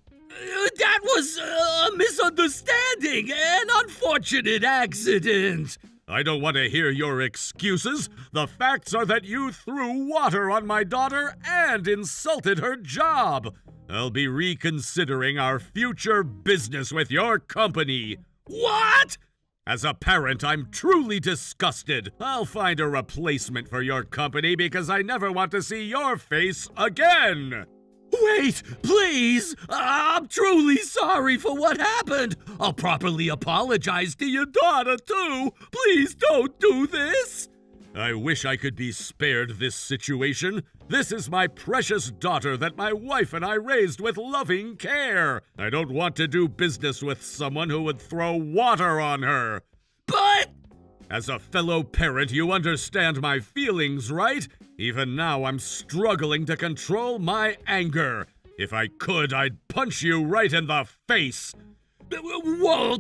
That was a misunderstanding, an unfortunate accident. I don't want to hear your excuses. The facts are that you threw water on my daughter and insulted her job. I'll be reconsidering our future business with your company. What? As a parent, I'm truly disgusted. I'll find a replacement for your company because I never want to see your face again. Wait, please! I'm truly sorry for what happened. I'll properly apologize to your daughter, too. Please don't do this. I wish I could be spared this situation. This is my precious daughter that my wife and I raised with loving care. I don't want to do business with someone who would throw water on her. But as a fellow parent, you understand my feelings, right? Even now, I'm struggling to control my anger. If I could, I'd punch you right in the face. Whoa,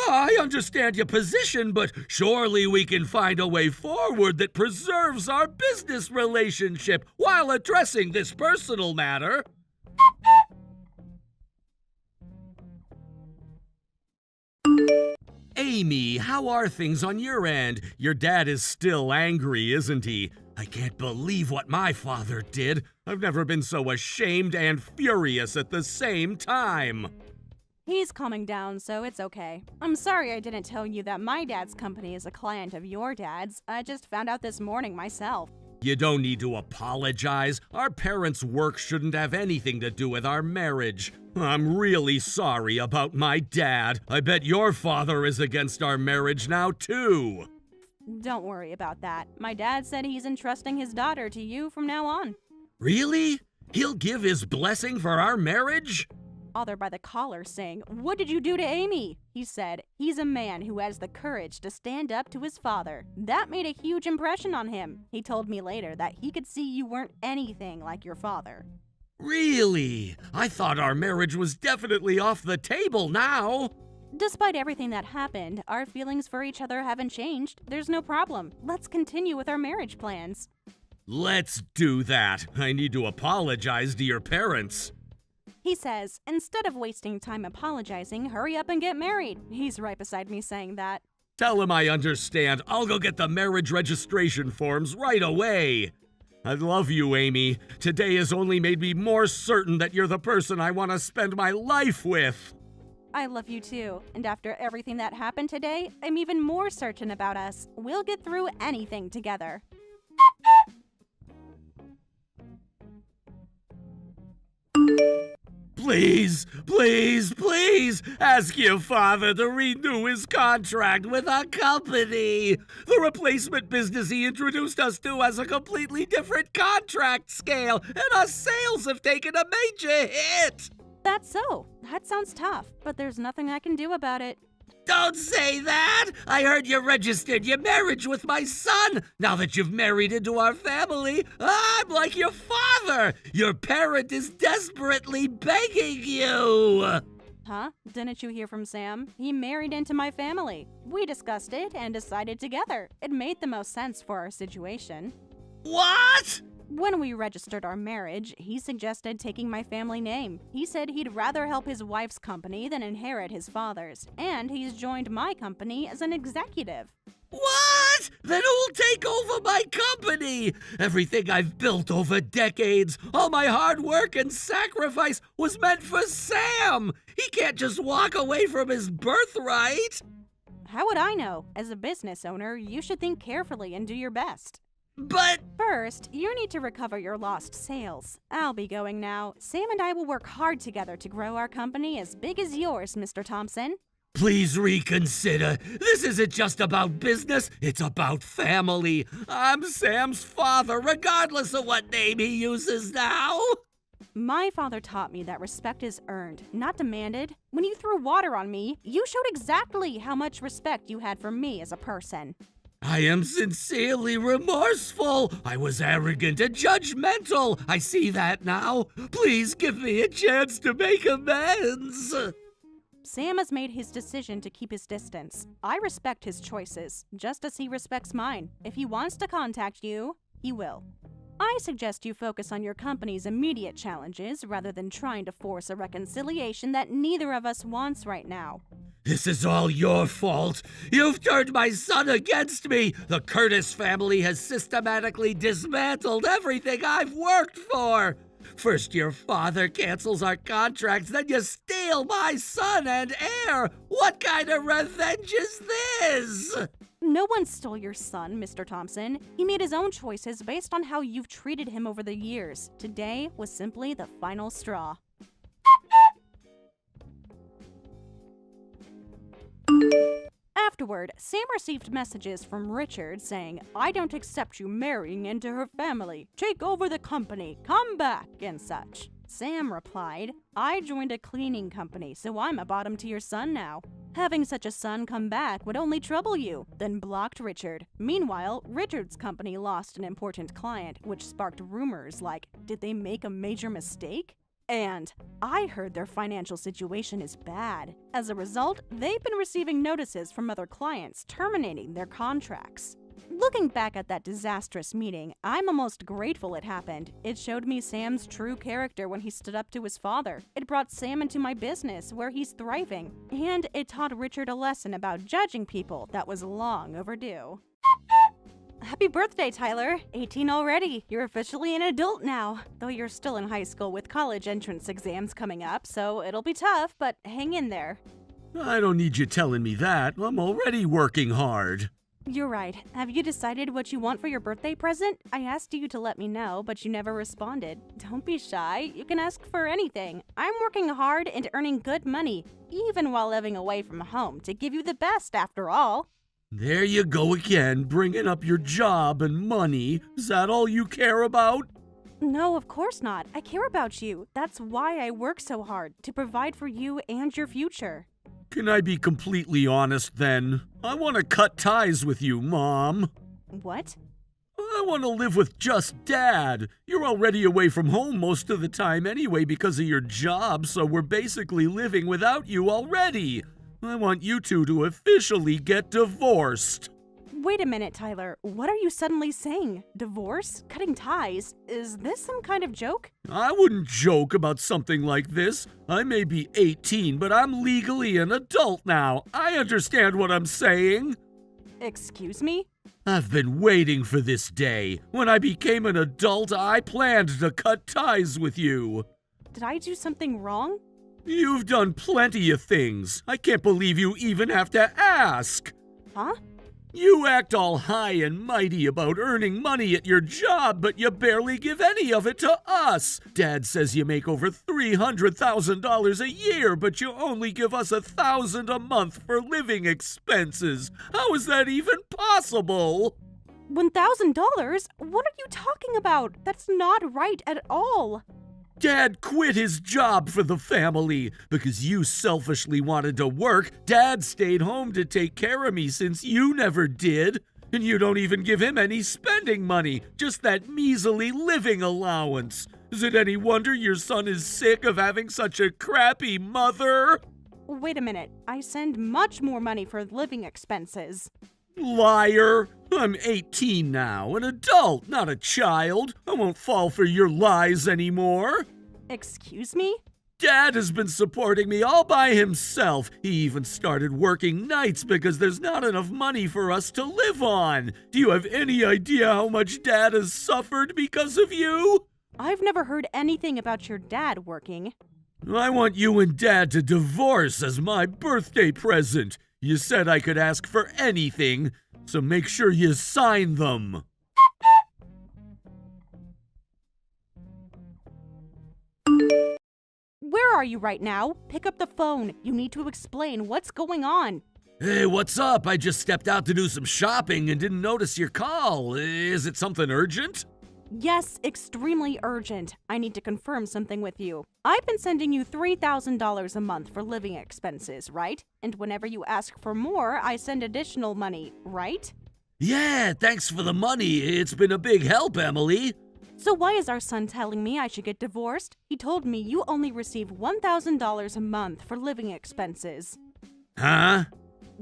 I understand your position, but surely we can find a way forward that preserves our business relationship while addressing this personal matter. Amy, how are things on your end? Your dad is still angry, isn't he? I can't believe what my father did. I've never been so ashamed and furious at the same time. He's calming down, so it's okay. I'm sorry I didn't tell you that my dad's company is a client of your dad's. I just found out this morning myself. You don't need to apologize. Our parents' work shouldn't have anything to do with our marriage. I'm really sorry about my dad. I bet your father is against our marriage now, too. Don't worry about that. My dad said he's entrusting his daughter to you from now on. Really? He'll give his blessing for our marriage? Bothered by the caller saying, "What did you do to Amy?" He said, "He's a man who has the courage to stand up to his father." That made a huge impression on him. He told me later that he could see you weren't anything like your father. Really? I thought our marriage was definitely off the table now. Despite everything that happened, our feelings for each other haven't changed. There's no problem. Let's continue with our marriage plans. Let's do that. I need to apologize to your parents. He says, instead of wasting time apologizing, hurry up and get married. He's right beside me saying that. Tell him I understand. I'll go get the marriage registration forms right away. I love you, Amy. Today has only made me more certain that you're the person I want to spend my life with. I love you too, and after everything that happened today, I'm even more certain about us. We'll get through anything together. Please, please, please ask your father to renew his contract with our company. The replacement business he introduced us to has a completely different contract scale, and our sales have taken a major hit. That's so. That sounds tough, but there's nothing I can do about it. Don't say that! I heard you registered your marriage with my son. Now that you've married into our family, I'm like your father. Your parent is desperately begging you. Huh? Didn't you hear from Sam? He married into my family. We discussed it and decided together. It made the most sense for our situation. What? When we registered our marriage, he suggested taking my family name. He said he'd rather help his wife's company than inherit his father's, and he's joined my company as an executive. What? Then who'll take over my company? Everything I've built over decades, all my hard work and sacrifice was meant for Sam. He can't just walk away from his birthright. How would I know? As a business owner, you should think carefully and do your best. But First, you need to recover your lost sales. I'll be going now. Sam and I will work hard together to grow our company as big as yours, Mr. Thompson. please reconsider. This isn't just about business, it's about family. I'm Sam's father, regardless of what name he uses now. My father taught me that respect is earned, not demanded. When you threw water on me, you showed exactly how much respect you had for me as a person. I am sincerely remorseful. I was arrogant and judgmental. I see that now. Please give me a chance to make amends. Sam has made his decision to keep his distance. I respect his choices, just as he respects mine. If he wants to contact you, he will. I suggest you focus on your company's immediate challenges rather than trying to force a reconciliation that neither of us wants right now. This is all your fault. You've turned my son against me. The Curtis family has systematically dismantled everything I've worked for. First, your father cancels our contracts, then you steal my son and heir. What kind of revenge is this? No one stole your son, Mr. Thompson. He made his own choices based on how you've treated him over the years. Today was simply the final straw. Afterward, Sam received messages from Richard saying, "I don't accept you marrying into her family. Take over the company. Come back," and such. Sam replied, "I joined a cleaning company, so I'm a bottom tier son now. Having such a son come back would only trouble you," then blocked Richard. Meanwhile, Richard's company lost an important client, which sparked rumors like, did they make a major mistake? And I heard their financial situation is bad. As a result, they've been receiving notices from other clients terminating their contracts. Looking back at that disastrous meeting, I'm almost grateful it happened. It showed me Sam's true character when he stood up to his father. It brought Sam into my business, where he's thriving. And it taught Richard a lesson about judging people that was long overdue. Happy birthday, Tyler! 18 already. You're officially an adult now. Though you're still in high school with college entrance exams coming up, so it'll be tough, but hang in there. I don't need you telling me that. I'm already working hard. You're right. Have you decided what you want for your birthday present? I asked you to let me know, but you never responded. Don't be shy. You can ask for anything. I'm working hard and earning good money, even while living away from home, to give you the best after all. There you go again, bringing up your job and money. Is that all you care about? No, of course not. I care about you. That's why I work so hard, to provide for you and your future. Can I be completely honest then? I want to cut ties with you, Mom. What? I want to live with just Dad. You're already away from home most of the time anyway because of your job, so we're basically living without you already. I want you two to officially get divorced. Wait a minute, Tyler. What are you suddenly saying? Divorce? Cutting ties? Is this some kind of joke? I wouldn't joke about something like this. I may be 18, but I'm legally an adult now. I understand what I'm saying. Excuse me? I've been waiting for this day. When I became an adult, I planned to cut ties with you. Did I do something wrong? You've done plenty of things. I can't believe you even have to ask. Huh? You act all high and mighty about earning money at your job, but you barely give any of it to us. Dad says you make over $300,000 a year, but you only give us $1,000 a month for living expenses. How is that even possible? $1,000? What are you talking about? That's not right at all. Dad quit his job for the family. Because you selfishly wanted to work, Dad stayed home to take care of me since you never did. And you don't even give him any spending money, just that measly living allowance. Is it any wonder your son is sick of having such a crappy mother? Wait a minute. I send much more money for living expenses. Liar! I'm 18 now, an adult, not a child. I won't fall for your lies anymore. Excuse me? Dad has been supporting me all by himself. He even started working nights because there's not enough money for us to live on. Do you have any idea how much Dad has suffered because of you? I've never heard anything about your dad working. I want you and Dad to divorce as my birthday present. You said I could ask for anything, so make sure you sign them. Where are you right now? Pick up the phone. You need to explain what's going on. Hey, what's up? I just stepped out to do some shopping and didn't notice your call. Is it something urgent? Yes, extremely urgent. I need to confirm something with you. I've been sending you $3,000 a month for living expenses, right? And whenever you ask for more, I send additional money, right? Yeah, thanks for the money. It's been a big help, Emily. So why is our son telling me I should get divorced? He told me you only receive $1,000 a month for living expenses. Huh?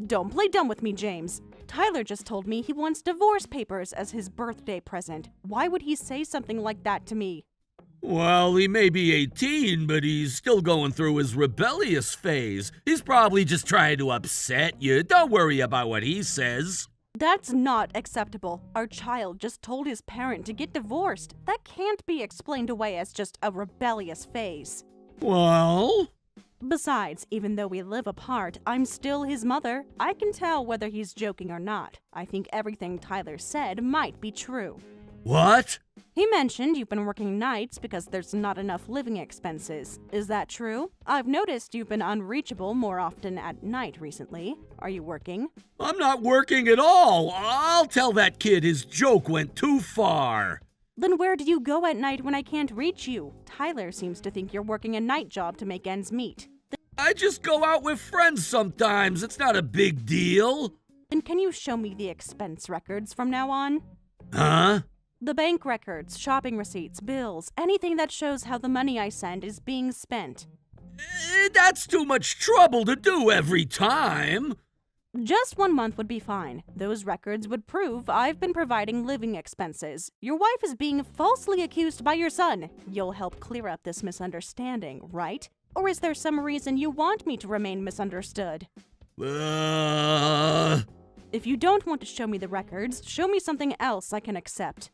Don't play dumb with me, James. Tyler just told me he wants divorce papers as his birthday present. Why would he say something like that to me? Well, he may be 18, but he's still going through his rebellious phase. He's probably just trying to upset you. Don't worry about what he says. That's not acceptable. Our child just told his parent to get divorced. That can't be explained away as just a rebellious phase. Well? Besides, even though we live apart, I'm still his mother. I can tell whether he's joking or not. I think everything Tyler said might be true. What? He mentioned you've been working nights because there's not enough living expenses. Is that true? I've noticed you've been unreachable more often at night recently. Are you working? I'm not working at all. I'll tell that kid his joke went too far. Then where do you go at night when I can't reach you? Tyler seems to think you're working a night job to make ends meet. I just go out with friends sometimes. It's not a big deal. Then can you show me the expense records from now on? Huh? The bank records, shopping receipts, bills, anything that shows how the money I send is being spent. That's too much trouble to do every time. Just 1 month would be fine. Those records would prove I've been providing living expenses. Your wife is being falsely accused by your son. You'll help clear up this misunderstanding, right? Or is there some reason you want me to remain misunderstood? If you don't want to show me the records, show me something else I can accept.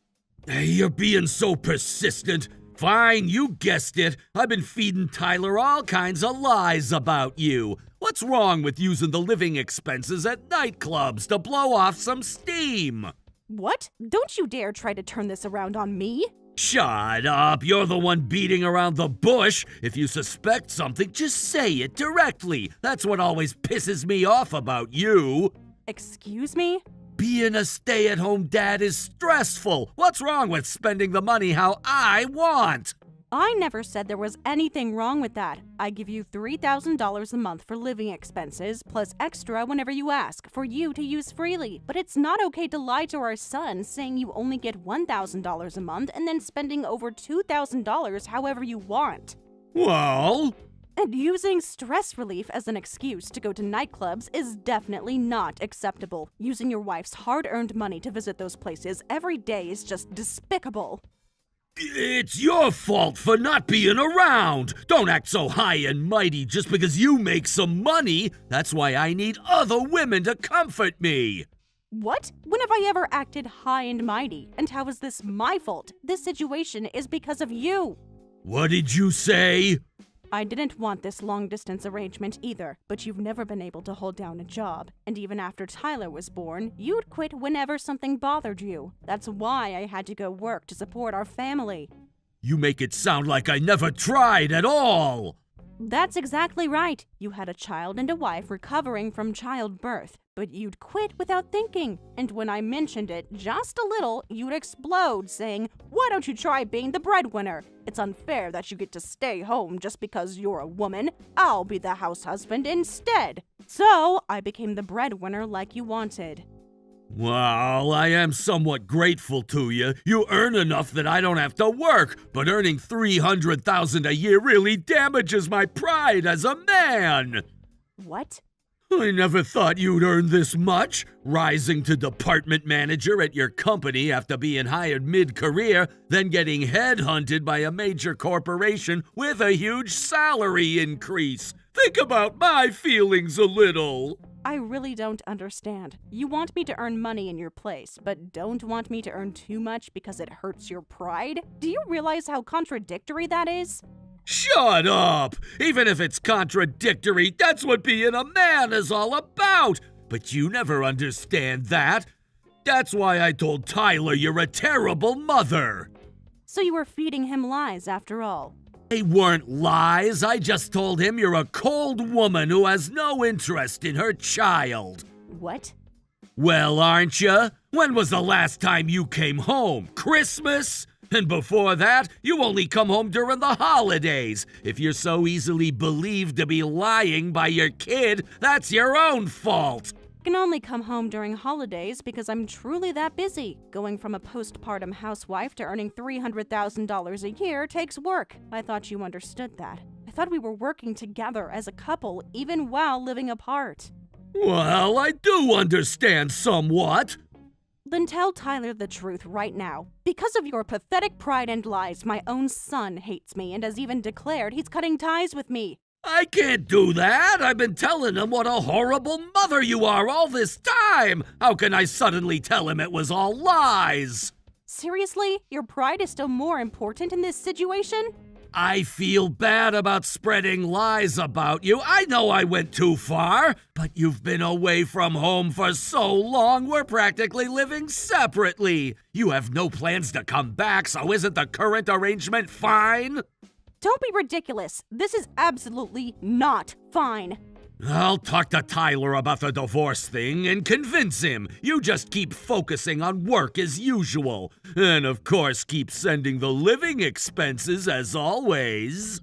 You're being so persistent. Fine, you guessed it. I've been feeding Tyler all kinds of lies about you. What's wrong with using the living expenses at nightclubs to blow off some steam? What? Don't you dare try to turn this around on me. Shut up. You're the one beating around the bush. If you suspect something, just say it directly. That's what always pisses me off about you. Excuse me? Being a stay-at-home dad is stressful. What's wrong with spending the money how I want? I never said there was anything wrong with that. I give you $3,000 a month for living expenses, plus extra whenever you ask, for you to use freely. But it's not okay to lie to our son, saying you only get $1,000 a month and then spending over $2,000 however you want. Well... And using stress relief as an excuse to go to nightclubs is definitely not acceptable. Using your wife's hard-earned money to visit those places every day is just despicable. It's your fault for not being around. Don't act so high and mighty just because you make some money. That's why I need other women to comfort me. What? When have I ever acted high and mighty? And how is this my fault? This situation is because of you. What did you say? I didn't want this long-distance arrangement either, but you've never been able to hold down a job. And even after Tyler was born, you'd quit whenever something bothered you. That's why I had to go work to support our family. You make it sound like I never tried at all. That's exactly right. You had a child and a wife recovering from childbirth, but you'd quit without thinking. And when I mentioned it just a little, you'd explode, saying, "Why don't you try being the breadwinner? It's unfair that you get to stay home just because you're a woman. I'll be the house husband instead." So I became the breadwinner like you wanted. Well, I am somewhat grateful to you. You earn enough that I don't have to work, but earning $300,000 a year really damages my pride as a man. What? I never thought you'd earn this much, rising to department manager at your company after being hired mid-career, then getting headhunted by a major corporation with a huge salary increase. Think about my feelings a little. I really don't understand. You want me to earn money in your place, but don't want me to earn too much because it hurts your pride? Do you realize how contradictory that is? Shut up! Even if it's contradictory, that's what being a man is all about. But you never understand that. That's why I told Tyler you're a terrible mother. So you were feeding him lies after all. They weren't lies. I just told him you're a cold woman who has no interest in her child. What? Well, aren't you? When was the last time you came home? Christmas? And before that, you only come home during the holidays. If you're so easily believed to be lying by your kid, that's your own fault. I can only come home during holidays because I'm truly that busy. Going from a postpartum housewife to earning $300,000 a year takes work. I thought you understood that. I thought we were working together as a couple, even while living apart. Well, I do understand somewhat. Then tell Tyler the truth right now. Because of your pathetic pride and lies, my own son hates me and has even declared he's cutting ties with me. I can't do that. I've been telling him what a horrible mother you are all this time. How can I suddenly tell him it was all lies? Seriously? Your pride is still more important in this situation? I feel bad about spreading lies about you. I know I went too far, but you've been away from home for so long, we're practically living separately. You have no plans to come back, so isn't the current arrangement fine? Don't be ridiculous. This is absolutely not fine. I'll talk to Tyler about the divorce thing and convince him. You just keep focusing on work as usual. And of course, keep sending the living expenses as always.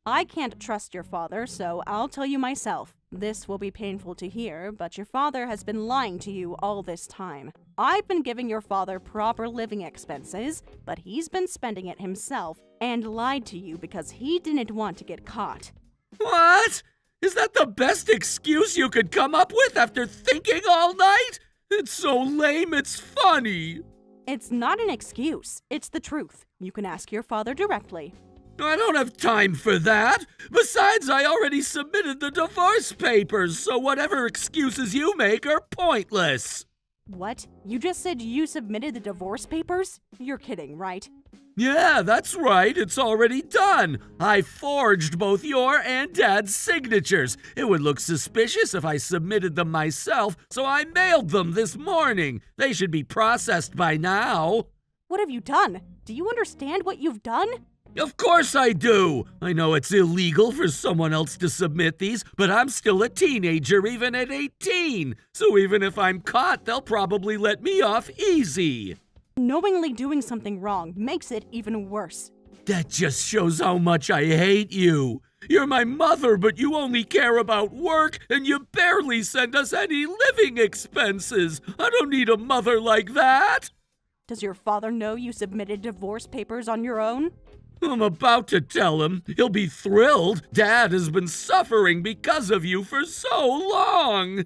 I can't trust your father, so I'll tell you myself. This will be painful to hear, but your father has been lying to you all this time. I've been giving your father proper living expenses, but he's been spending it himself and lied to you because he didn't want to get caught. What? Is that the best excuse you could come up with after thinking all night? It's so lame, it's funny. It's not an excuse. It's the truth. You can ask your father directly. I don't have time for that. Besides, I already submitted the divorce papers, so whatever excuses you make are pointless. What? You just said you submitted the divorce papers? You're kidding, right? Yeah, that's right. It's already done. I forged both your and Dad's signatures. It would look suspicious if I submitted them myself, so I mailed them this morning. They should be processed by now. What have you done? Do you understand what you've done? Of course I do. I know it's illegal for someone else to submit these, but I'm still a teenager even at 18. So even if I'm caught, they'll probably let me off easy. Knowingly doing something wrong makes it even worse. That just shows how much I hate you. You're my mother, but you only care about work, and you barely send us any living expenses. I don't need a mother like that. Does your father know you submitted divorce papers on your own? I'm about to tell him. He'll be thrilled. Dad has been suffering because of you for so long.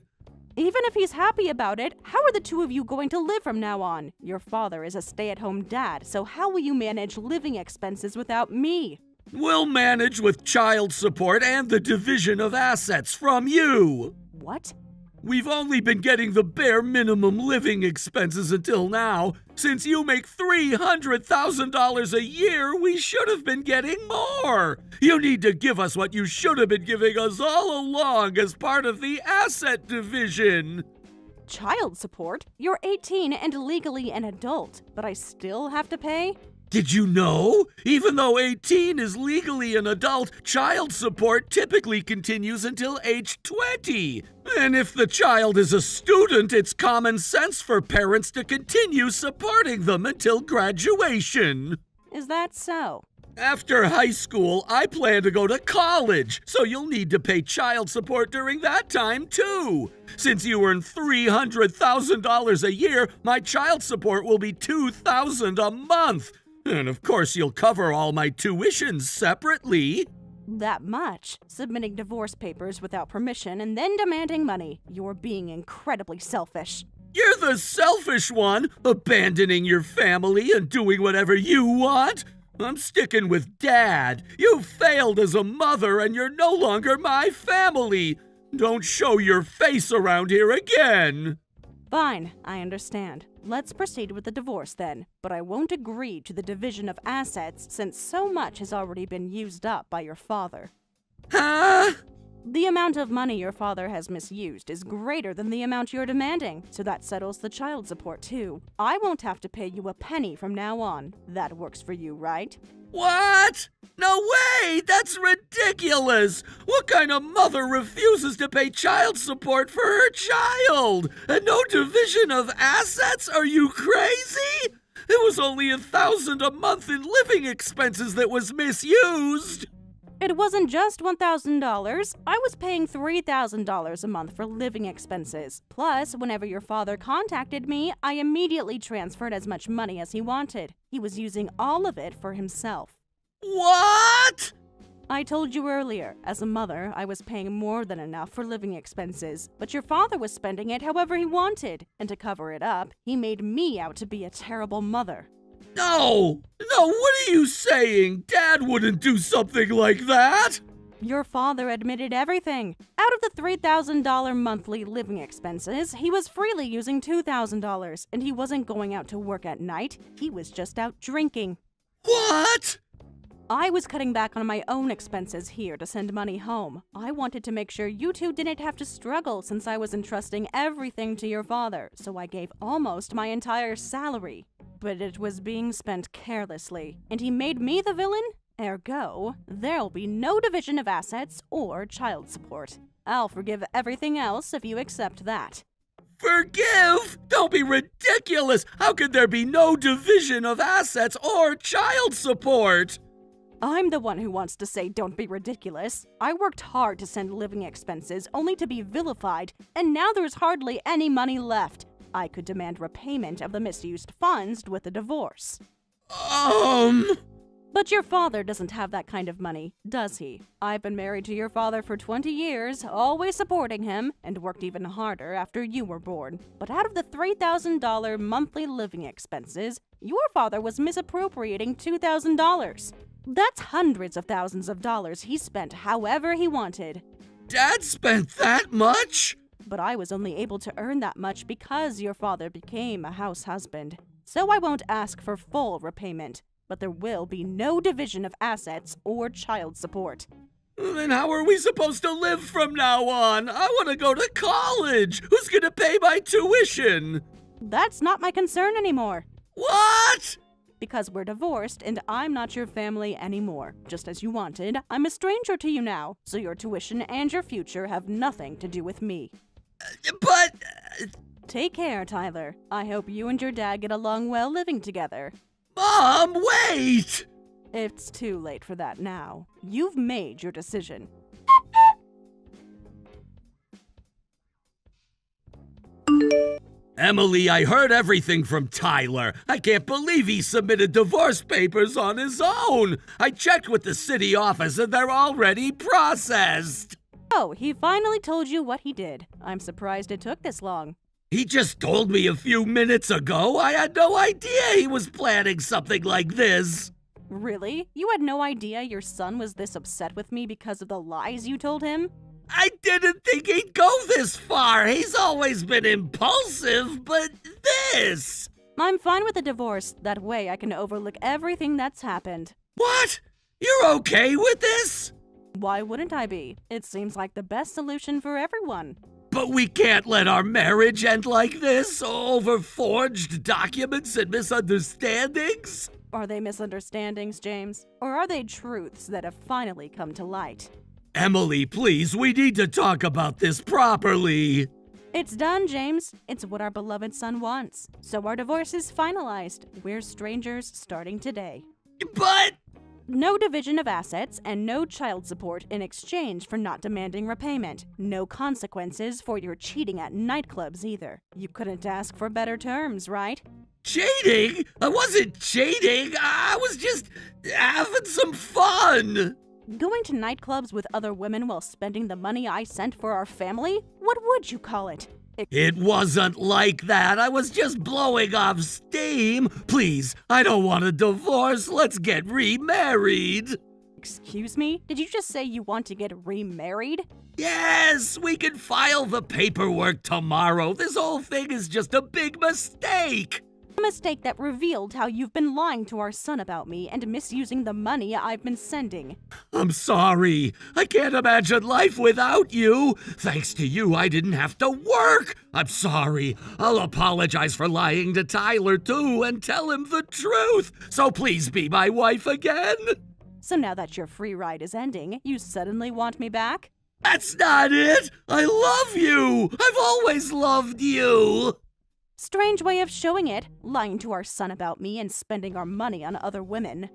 Even if he's happy about it, how are the two of you going to live from now on? Your father is a stay-at-home dad, so how will you manage living expenses without me? We'll manage with child support and the division of assets from you. What? We've only been getting the bare minimum living expenses until now. Since you make $300,000 a year, we should have been getting more. You need to give us what you should have been giving us all along as part of the asset division. Child support? You're 18 and legally an adult, but I still have to pay? Did you know? Even though 18 is legally an adult, child support typically continues until age 20. And if the child is a student, it's common sense for parents to continue supporting them until graduation. Is that so? After high school, I plan to go to college, so you'll need to pay child support during that time, too. Since you earn $300,000 a year, my child support will be $2,000 a month. And of course, you'll cover all my tuitions separately. That much? Submitting divorce papers without permission and then demanding money. You're being incredibly selfish. You're the selfish one, abandoning your family and doing whatever you want. I'm sticking with Dad. You failed as a mother and you're no longer my family. Don't show your face around here again. Fine, I understand. Let's proceed with the divorce then, but I won't agree to the division of assets since so much has already been used up by your father. Huh? The amount of money your father has misused is greater than the amount you're demanding, so that settles the child support too. I won't have to pay you a penny from now on. That works for you, right? What? No way! That's ridiculous! What kind of mother refuses to pay child support for her child? And no division of assets? Are you crazy? It was only $1,000 a month in living expenses that was misused. It wasn't just $1,000. I was paying $3,000 a month for living expenses. Plus, whenever your father contacted me, I immediately transferred as much money as he wanted. He was using all of it for himself. What? I told you earlier, as a mother, I was paying more than enough for living expenses, but your father was spending it however he wanted. And to cover it up, he made me out to be a terrible mother. No, what are you saying? Dad wouldn't do something like that. Your father admitted everything. Out of the $3,000 monthly living expenses, he was freely using $2,000, and he wasn't going out to work at night. He was just out drinking. What? I was cutting back on my own expenses here to send money home. I wanted to make sure you two didn't have to struggle since I was entrusting everything to your father, so I gave almost my entire salary. But it was being spent carelessly, and he made me the villain? Ergo, there'll be no division of assets or child support. I'll forgive everything else if you accept that. Forgive? Don't be ridiculous! How could there be no division of assets or child support? I'm the one who wants to say don't be ridiculous. I worked hard to send living expenses only to be vilified, and now there's hardly any money left. I could demand repayment of the misused funds with a divorce. But your father doesn't have that kind of money, does he? I've been married to your father for 20 years, always supporting him, and worked even harder after you were born. But out of the $3,000 monthly living expenses, your father was misappropriating $2,000. That's hundreds of thousands of dollars he spent however he wanted. Dad spent that much? But I was only able to earn that much because your father became a house husband. So I won't ask for full repayment, but there will be no division of assets or child support. Then how are we supposed to live from now on? I want to go to college. Who's going to pay my tuition? That's not my concern anymore. What? Because we're divorced and I'm not your family anymore. Just as you wanted, I'm a stranger to you now, so your tuition and your future have nothing to do with me. But... Take care, Tyler. I hope you and your dad get along well living together. Mom, wait! It's too late for that now. You've made your decision. Emily, I heard everything from Tyler. I can't believe he submitted divorce papers on his own. I checked with the city office and they're already processed. Oh, he finally told you what he did. I'm surprised it took this long. He just told me a few minutes ago. I had no idea he was planning something like this. Really? You had no idea your son was this upset with me because of the lies you told him? I didn't think he'd go this far. He's always been impulsive, but this... I'm fine with a divorce. That way I can overlook everything that's happened. What? You're okay with this? Why wouldn't I be? It seems like the best solution for everyone. But we can't let our marriage end like this, over forged documents and misunderstandings. Are they misunderstandings, James? Or are they truths that have finally come to light? Emily, please, we need to talk about this properly. It's done, James. It's what our beloved son wants. So our divorce is finalized. We're strangers starting today. But... No division of assets and no child support in exchange for not demanding repayment. No consequences for your cheating at nightclubs either. You couldn't ask for better terms, right? Cheating? I wasn't cheating. I was just having some fun. Going to nightclubs with other women while spending the money I sent for our family? What would you call it? It wasn't like that. I was just blowing off steam. Please, I don't want a divorce. Let's get remarried. Excuse me? Did you just say you want to get remarried? Yes, we can file the paperwork tomorrow. This whole thing is just a big mistake. A mistake that revealed how you've been lying to our son about me and misusing the money I've been sending. I'm sorry. I can't imagine life without you. Thanks to you, I didn't have to work. I'm sorry. I'll apologize for lying to Tyler, too, and tell him the truth. So please be my wife again. So now that your free ride is ending, you suddenly want me back? That's not it. I love you. I've always loved you. Strange way of showing it, lying to our son about me and spending our money on other women.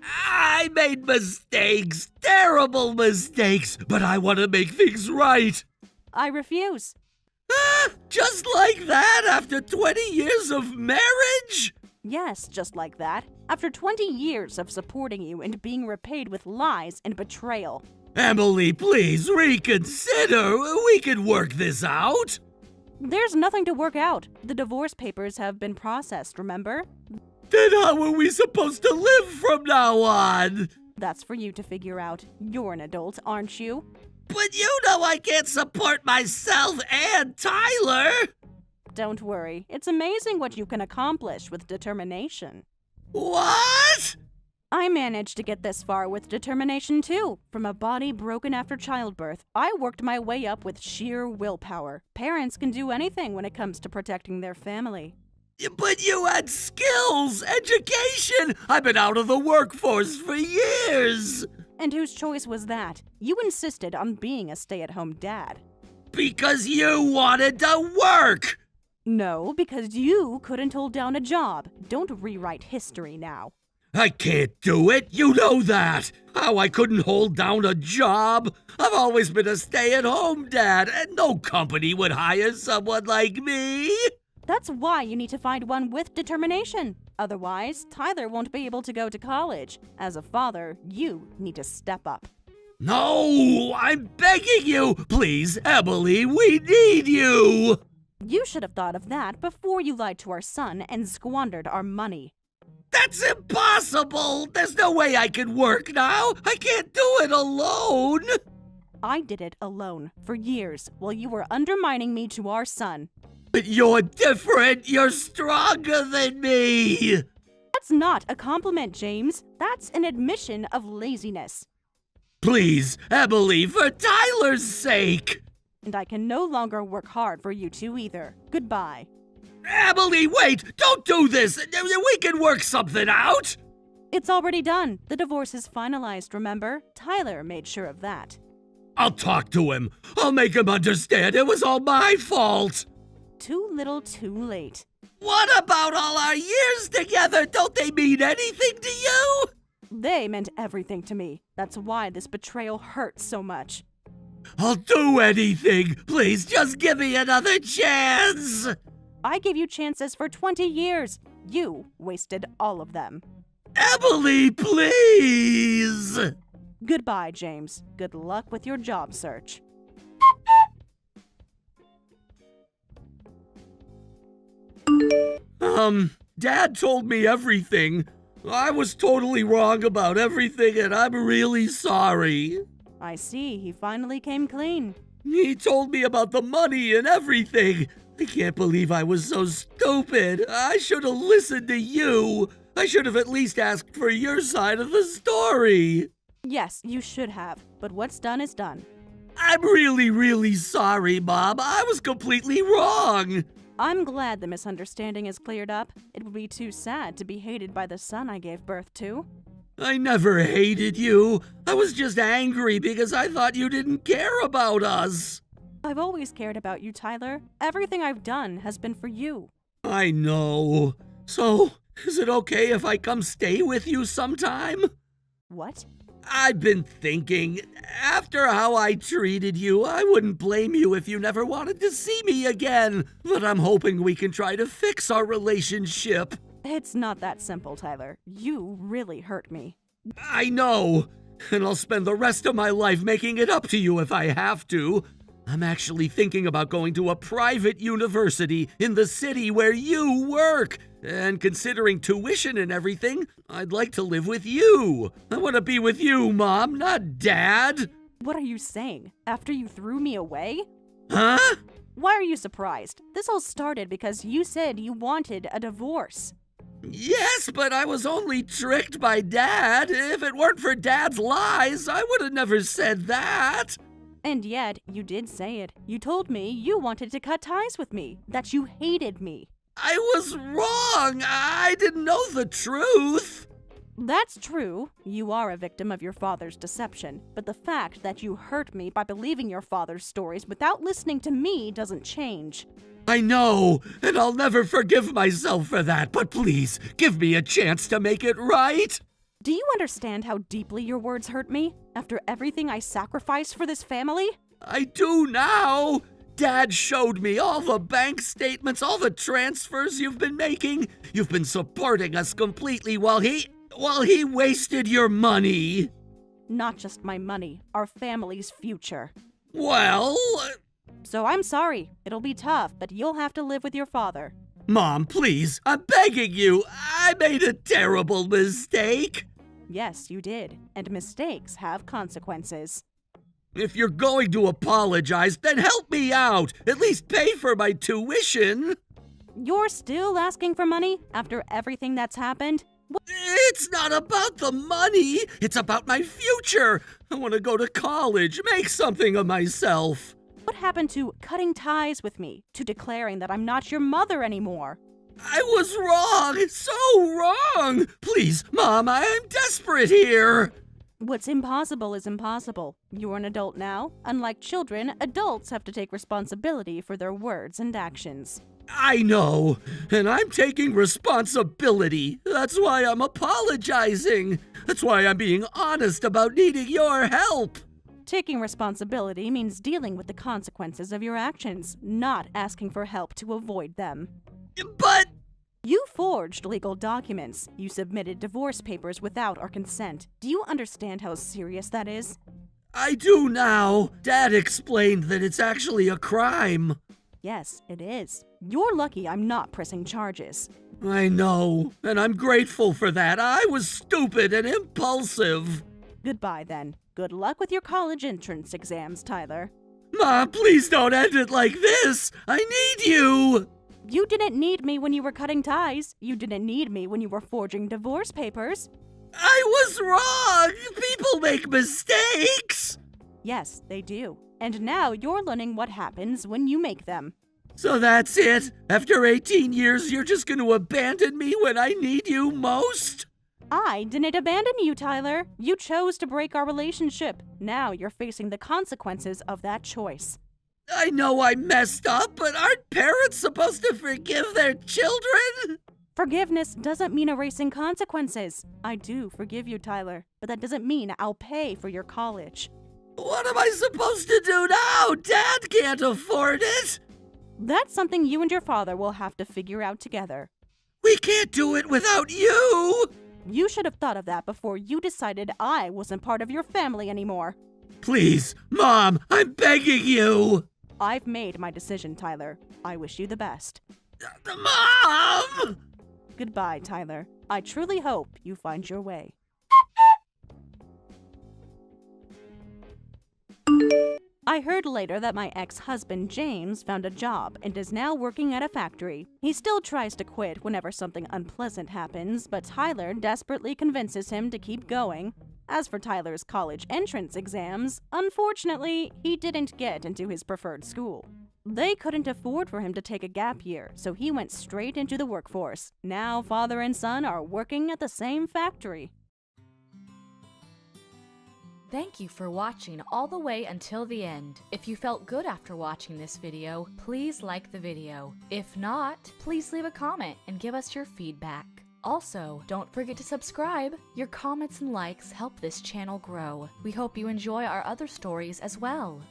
I made mistakes, terrible mistakes, but I want to make things right. I refuse. Just like that after 20 years of marriage? Yes, just like that. After 20 years of supporting you and being repaid with lies and betrayal. Emily, please reconsider. We can work this out. There's nothing to work out. The divorce papers have been processed, remember? Then how are we supposed to live from now on? That's for you to figure out. You're an adult, aren't you? But you know I can't support myself and Tyler! Don't worry, it's amazing what you can accomplish with determination. What? I managed to get this far with determination too. From a body broken after childbirth, I worked my way up with sheer willpower. Parents can do anything when it comes to protecting their family. But you had skills, education! I've been out of the workforce for years! And whose choice was that? You insisted on being a stay-at-home dad. Because you wanted to work! No, because you couldn't hold down a job. Don't rewrite history now. I can't do it, you know that! How I couldn't hold down a job? I've always been a stay-at-home dad, and no company would hire someone like me! That's why you need to find one with determination. Otherwise, Tyler won't be able to go to college. As a father, you need to step up. No! I'm begging you! Please, Emily, we need you! You should have thought of that before you lied to our son and squandered our money. That's impossible! There's no way I can work now! I can't do it alone! I did it alone for years while you were undermining me to our son. But you're different! You're stronger than me! That's not a compliment, James. That's an admission of laziness. Please, Emily, for Tyler's sake! And I can no longer work hard for you two either. Goodbye. Emily, wait! Don't do this! We can work something out! It's already done. The divorce is finalized, remember? Tyler made sure of that. I'll talk to him. I'll make him understand it was all my fault. Too little, too late. What about all our years together? Don't they mean anything to you? They meant everything to me. That's why this betrayal hurts so much. I'll do anything. Please, just give me another chance. I gave you chances for 20 years. You wasted all of them. Emily, please! Goodbye, James. Good luck with your job search. Dad told me everything. I was totally wrong about everything, and I'm really sorry. I see. He finally came clean. He told me about the money and everything. I can't believe I was so stupid. I should have listened to you. I should have at least asked for your side of the story. Yes, you should have. But what's done is done. I'm really, really sorry, Mom. I was completely wrong. I'm glad the misunderstanding is cleared up. It would be too sad to be hated by the son I gave birth to. I never hated you. I was just angry because I thought you didn't care about us. I've always cared about you, Tyler. Everything I've done has been for you. I know. So, is it okay if I come stay with you sometime? What? I've been thinking, after how I treated you, I wouldn't blame you if you never wanted to see me again. But I'm hoping we can try to fix our relationship. It's not that simple, Tyler. You really hurt me. I know, and I'll spend the rest of my life making it up to you if I have to. I'm actually thinking about going to a private university in the city where you work. And considering tuition and everything, I'd like to live with you. I want to be with you, Mom, not Dad. What are you saying? After you threw me away? Huh? Why are you surprised? This all started because you said you wanted a divorce. Yes, but I was only tricked by Dad. If it weren't for Dad's lies, I would have never said that. And yet, you did say it. You told me you wanted to cut ties with me, that you hated me. I was wrong. I didn't know the truth. That's true. You are a victim of your father's deception. But the fact that you hurt me by believing your father's stories without listening to me doesn't change. I know, and I'll never forgive myself for that, but please, give me a chance to make it right. Do you understand how deeply your words hurt me? After everything I sacrificed for this family? I do now. Dad showed me all the bank statements, all the transfers you've been making. You've been supporting us completely while he wasted your money. Not just my money, our family's future. Well... So I'm sorry. It'll be tough, but you'll have to live with your father. Mom, please, I'm begging you. I made a terrible mistake. Yes, you did. And mistakes have consequences. If you're going to apologize, then help me out. At least pay for my tuition. You're still asking for money after everything that's happened? It's not about the money. It's about my future. I want to go to college, make something of myself. What happened to cutting ties with me, to declaring that I'm not your mother anymore? I was wrong, so wrong. Please, Mom, I am desperate here. What's impossible is impossible. You're an adult now. Unlike children, adults have to take responsibility for their words and actions. I know, and I'm taking responsibility. That's why I'm apologizing. That's why I'm being honest about needing your help. Taking responsibility means dealing with the consequences of your actions, not asking for help to avoid them. But You forged legal documents. You submitted divorce papers without our consent. Do you understand how serious that is? I do now. Dad explained that it's actually a crime. Yes, it is. You're lucky I'm not pressing charges. I know, and I'm grateful for that. I was stupid and impulsive. Goodbye, then. Good luck with your college entrance exams, Tyler. Mom, please don't end it like this. I need you. You didn't need me when you were cutting ties. You didn't need me when you were forging divorce papers. I was wrong. People make mistakes. Yes, they do. And now you're learning what happens when you make them. So that's it? After 18 years, you're just going to abandon me when I need you most? I didn't abandon you, Tyler. You chose to break our relationship. Now you're facing the consequences of that choice. I know I messed up, but aren't parents supposed to forgive their children? Forgiveness doesn't mean erasing consequences. I do forgive you, Tyler, but that doesn't mean I'll pay for your college. What am I supposed to do now? Dad can't afford it. That's something you and your father will have to figure out together. We can't do it without you. You should have thought of that before you decided I wasn't part of your family anymore. Please, Mom, I'm begging you. I've made my decision, Tyler. I wish you the best. Mom! Goodbye, Tyler. I truly hope you find your way. I heard later that my ex-husband James found a job and is now working at a factory. He still tries to quit whenever something unpleasant happens, but Tyler desperately convinces him to keep going. As for Tyler's college entrance exams, unfortunately, he didn't get into his preferred school. They couldn't afford for him to take a gap year, so he went straight into the workforce. Now father and son are working at the same factory. Thank you for watching all the way until the end. If you felt good after watching this video, please like the video. If not, please leave a comment and give us your feedback. Also, don't forget to subscribe. Your comments and likes help this channel grow. We hope you enjoy our other stories as well.